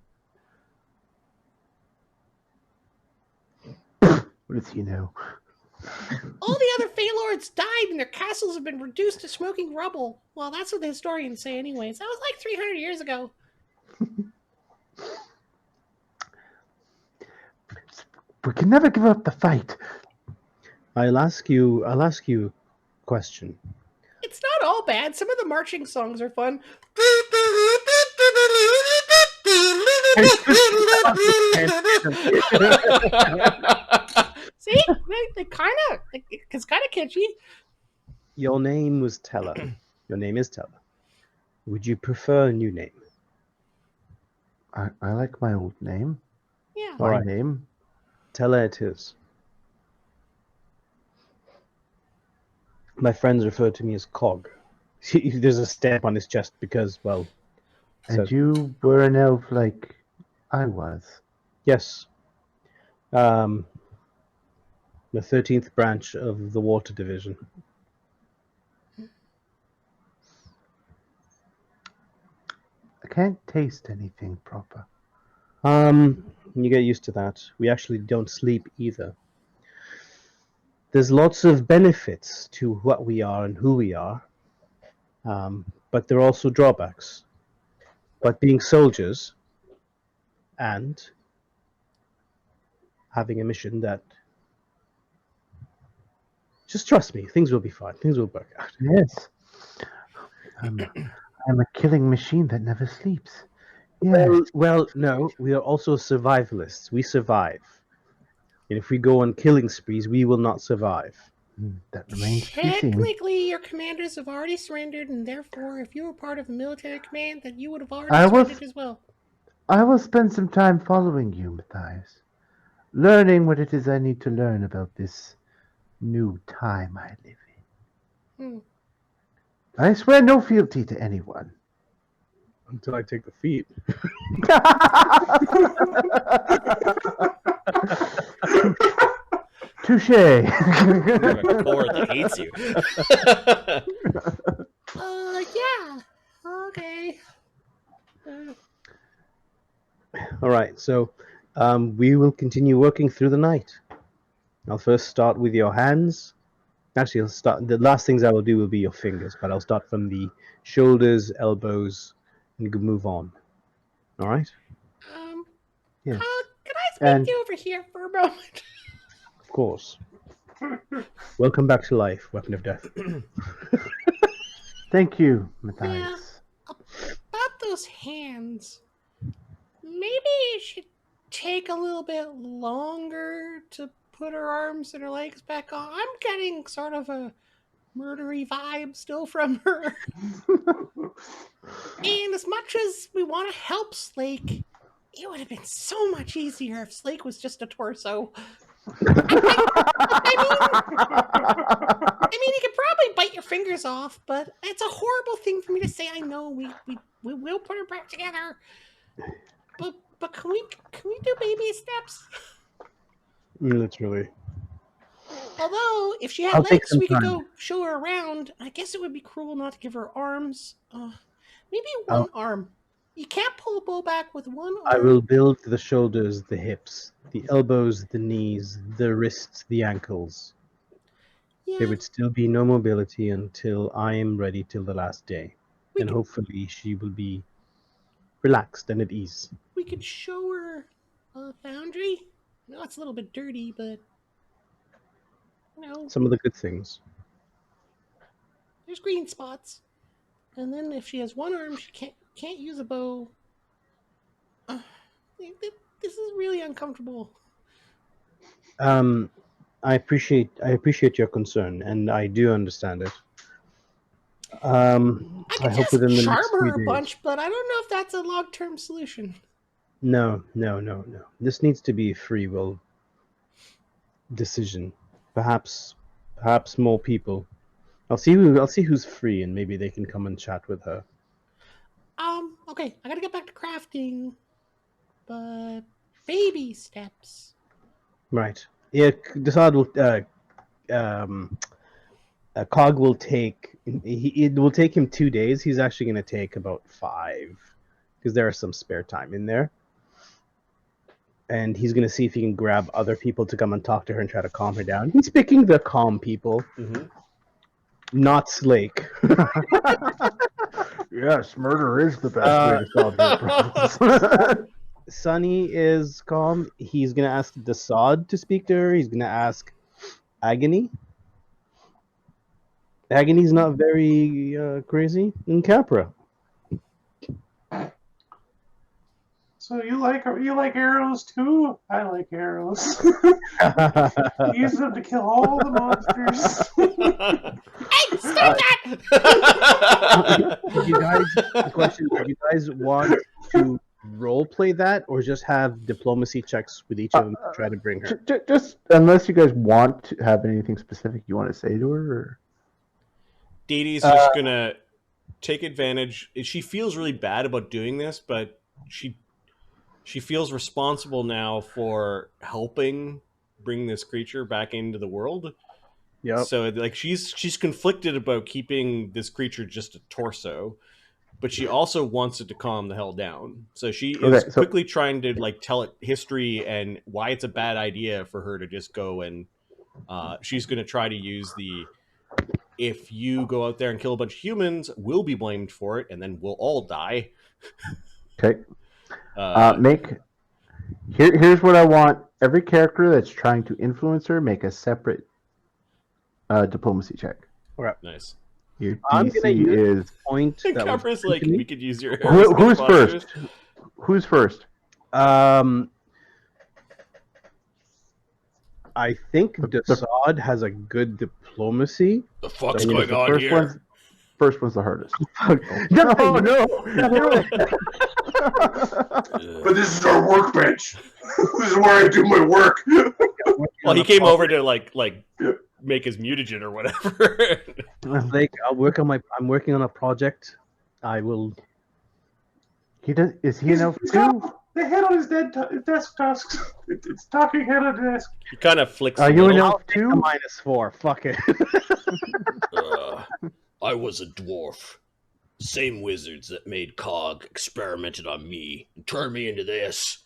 What does he know? All the other Fey Lords died and their castles have been reduced to smoking rubble. Well, that's what the historians say anyways. That was like 300 years ago. We can never give up the fight. I'll ask you a question. It's not all bad. Some of the marching songs are fun. See? They kind of, it's kind of catchy. Your name was Teller. Your name is Teller. Would you prefer a new name? I like my old name. Yeah. My All right. name. Teller it is. My friends refer to me as Cog. There's a stamp on his chest because, well... And so- you were an elf like I was. Yes. The 13th branch of the Water Division. I can't taste anything proper. You get used to that. We actually don't sleep either. There's lots of benefits to what we are and who we are, but there are also drawbacks. But being soldiers and having a mission that... Just trust me, things will be fine. Things will work out. Yes. I'm a killing machine that never sleeps. Yeah. Well, no, we are also survivalists. We survive. And if we go on killing sprees, we will not survive. That remains to be seen. Technically, your commanders have already surrendered, and therefore, if you were part of a military command, then you would have already surrendered as well. I will spend some time following you, Matthias. Learning what it is I need to learn about this new time I live in. I swear no fealty to anyone. Until I take the feet. Touche. You have a core that hates you. Yeah. Okay. All right, so we will continue working through the night. I'll first start with your hands. Actually, I'll start. The last things I will do will be your fingers, but I'll start from the shoulders, elbows, and move on. All right? Yes. Can I speak to you over here for a moment? Of course. Welcome back to life, Weapon of Death. Thank you, Matthias. About those hands, maybe it should take a little bit longer to put her arms and her legs back on. I'm getting sort of a murdery vibe still from her. And as much as we want to help Slake, it would have been so much easier if Slake was just a torso. I mean, you could probably bite your fingers off, but it's a horrible thing for me to say. I know we will put her back together, but can we do baby steps? Literally. Although, if she had I'll take legs, some we could time. go show her around. I guess it would be cruel not to give her arms. Maybe one arm. You can't pull a bow back with one arm. I will build the shoulders, the hips, the elbows, the knees, the wrists, the ankles. Yeah. There would still be no mobility until I am ready till the last day. and hopefully she will be relaxed and at ease. We could show her a foundry. No, it's a little bit dirty, but Some of the good things. there's green spots. And then if she has one arm, she can't use a bow. This is really uncomfortable. I appreciate your concern, and I do understand it. I could hope just within the charm next few her a days. bunch, but I don't know if that's a long-term solution. No. This needs to be a free will decision. Perhaps more people. I'll see who's free, and maybe they can come and chat with her. Okay, I gotta get back to crafting, but baby steps. Right. Yeah, Desad will. Cog will take. It will take him 2 days. He's actually going to take about 5, because there is some spare time in there. And he's going to see if he can grab other people to come and talk to her and try to calm her down. He's picking the calm people, not Slake. Yes, murder is the best way to solve your problems. Sunny is calm. He's going to ask Desad to speak to her. He's going to ask Agony. Agony's not very crazy. And Capra. So you like arrows too? I like arrows. Use them to kill all the monsters. Hey, stop that! The question: do you guys want to role play that, or just have diplomacy checks with each of them to try to bring her? Just unless you guys want to have anything specific you want to say to her. Or... Dee Dee's just gonna take advantage. She feels really bad about doing this, but she feels responsible now for helping bring this creature back into the world. Yeah. So like she's conflicted about keeping this creature just a torso, but she also wants it to calm the hell down. So she is quickly trying to like tell it history and why it's a bad idea for her to just go and she's going to try to use if you go out there and kill a bunch of humans, we'll be blamed for it, and then we'll all die. Okay. Here's what I want. Every character that's trying to influence her, make a separate diplomacy check. Right. Nice. Your I'm gonna DC use is point. And That was Capra's like, given to me. we could use your who's first? Who's first? I think Desad has a good diplomacy. The fuck's So, going the on here? First one's the hardest. No. But this is our workbench. This is where I do my work. Well, he came over to like make his mutagen or whatever. Like, I'm working on a project. I will. He does. Is he an elf too? The head on his desk tasks. It's talking head on desk. He kind of flicks. Are a you an little. elf too? -4. Fuck it. I was a dwarf. Same wizards that made Cog experimented on me and turned me into this.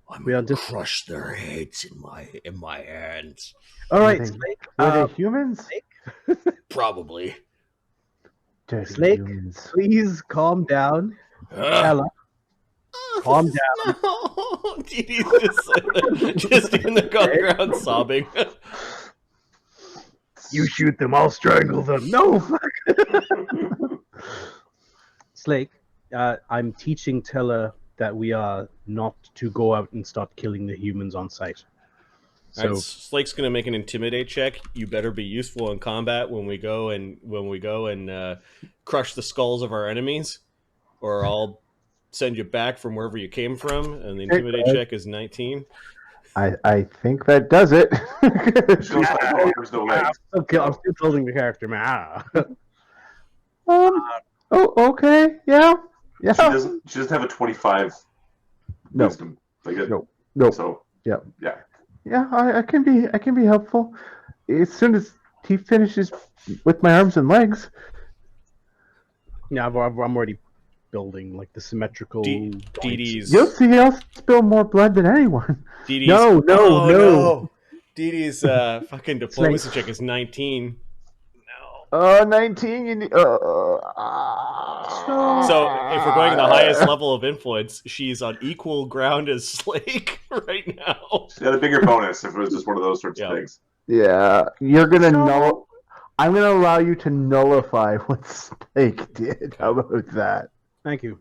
I'm We are gonna just- crush their heads in my hands. All right, Were Slake. they humans? Probably. Dirty Slake? humans. Please calm down. Ella, Oh, calm this down. is- No. Dee Dee's just in the ground sobbing. You shoot them, I'll strangle them. No, fuck. Slake, I'm teaching Tella that we are not to go out and start killing the humans on sight. So Alright, Slake's gonna make an intimidate check. You better be useful in combat when we go and crush the skulls of our enemies, or I'll send you back from wherever you came from. And the intimidate check is 19. I think that does it. She looks like arms, no legs. I'm still building the character, man. Okay. Yeah. She doesn't have a 25 No. wisdom. Like it. No. So Yeah. yeah. Yeah, I can be helpful. As soon as he finishes with my arms and legs. Yeah, I'm already building like the symmetrical. Dee points. Dee's. He'll spill more blood than anyone. Dee Dee's. No. No. Dee Dee's fucking diplomacy check is 19. 19. You need, So if we're going the highest level of influence, she's on equal ground as Slake right now. She had a bigger bonus if it was just one of those sorts of things. Yeah, you're gonna know. I'm gonna allow you to nullify what Slake did. How about that? Thank you.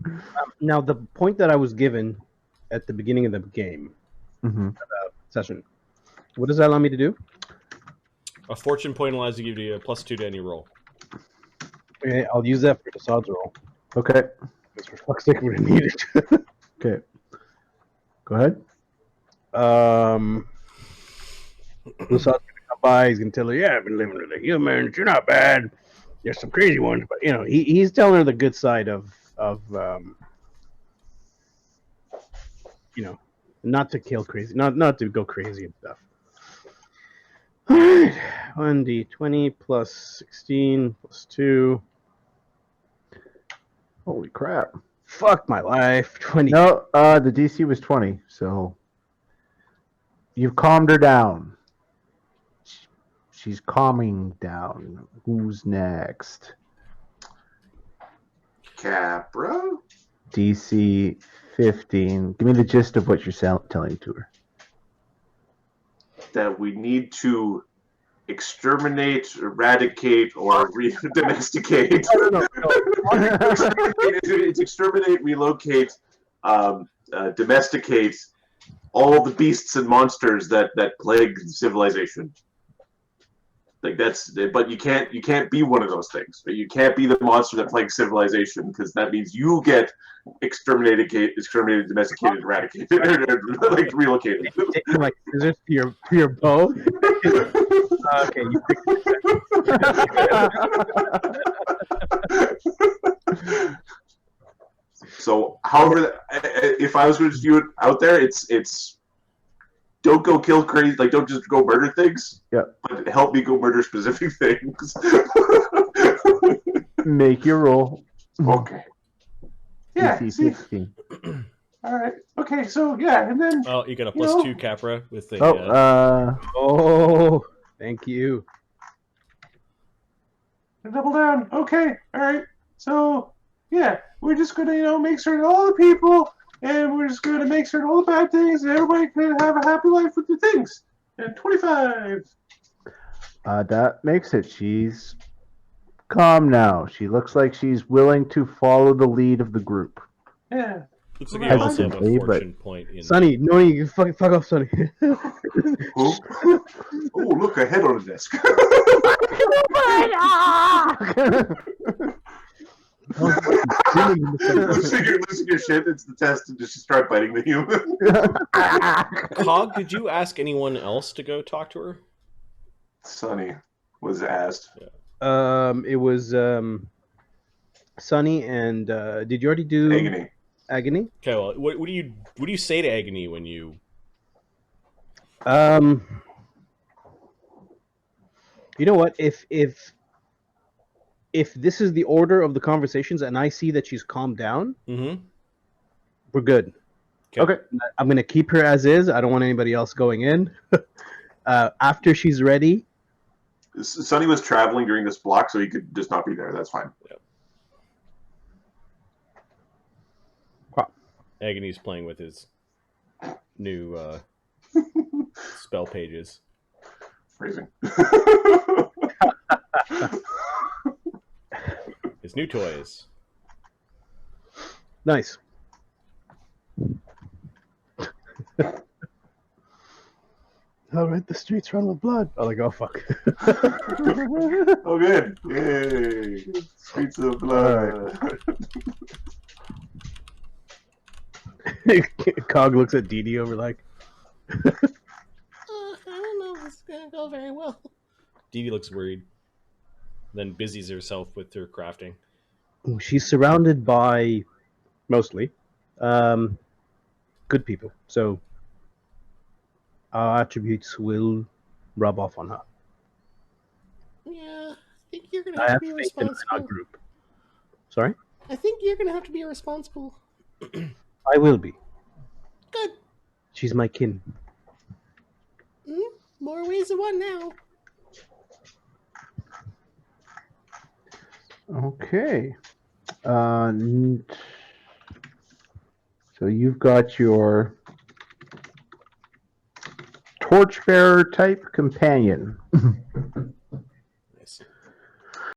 Now, the point that I was given at the beginning of the game session, what does that allow me to do? A fortune point allows you to give you a +2 to any roll. Okay, I'll use that for the odds roll. Okay. Because for fuck's sake, we're gonna need it. Okay. Go ahead. This gonna come by. He's gonna tell her, "Yeah, I've been living with a human. You're not bad. There's some crazy ones, but you know, he's telling her the good side of you know, not to kill crazy, not to go crazy and stuff." All right, 1d20 plus 16 plus 2. Holy crap! Fuck my life. 20. No, the DC was 20, so you've calmed her down. She's calming down. Who's next? Capra? DC 15. Give me the gist of what you're telling to her. That we need to exterminate, eradicate, or domesticate. No. It's exterminate, relocate, domesticate all the beasts and monsters that plague civilization. Like but you can't be one of those things. You can't be the monster that plagues civilization because that means you get exterminated, domesticated, eradicated, like relocated. Taking my scissors to your bow. Okay, you So, however, if I was going to do it out there, it's don't go kill crazy, like don't just go murder things. Yeah. But help me go murder specific things. Make your roll. Okay. Yeah. DC See, 16. all right. Okay. So yeah, and then Well, you got a +2 Capra with the. Oh, thank you. double down. Okay. All right. So yeah, we're just gonna make certain all the people, and we're just gonna make certain all the bad things, and everybody can have a happy life with the things. And 25. That makes it. She's calm now. She looks like she's willing to follow the lead of the group. Yeah. Looks like you also have a Hesitantly, fortune point in. Sonny, no, you can fuck off, Sonny. Oh, look, a head on the desk. losing your shit. It's the test to just start biting the human. Cog, did you ask anyone else to go talk to her? Sonny was asked. Yeah. It was Sonny and did you already do Agony. Agony? Okay, well, what do you say to Agony when you? You know what? If this is the order of the conversations, and I see that she's calmed down, we're good. Okay. I'm gonna keep her as is. I don't want anybody else going in. After she's ready. Sonny was traveling during this block, so he could just not be there. That's fine. Yep. Agony's playing with his new spell pages. Phrasing. His new toys. Nice. All right, the streets run with blood. Oh, like, oh fuck. Oh, good. Yay. Streets of blood. Cog looks at Dee Dee over like. I don't know if this is gonna go very well. Dee Dee looks worried. Then busies herself with her crafting. She's surrounded by, mostly, good people. So our attributes will rub off on her. Yeah, I think you're gonna I have have to be faith in our responsible. group. Sorry? I think you're gonna have to be responsible. I will be. Good. She's my kin. More ways than one now. Okay. So you've got your torchbearer type companion.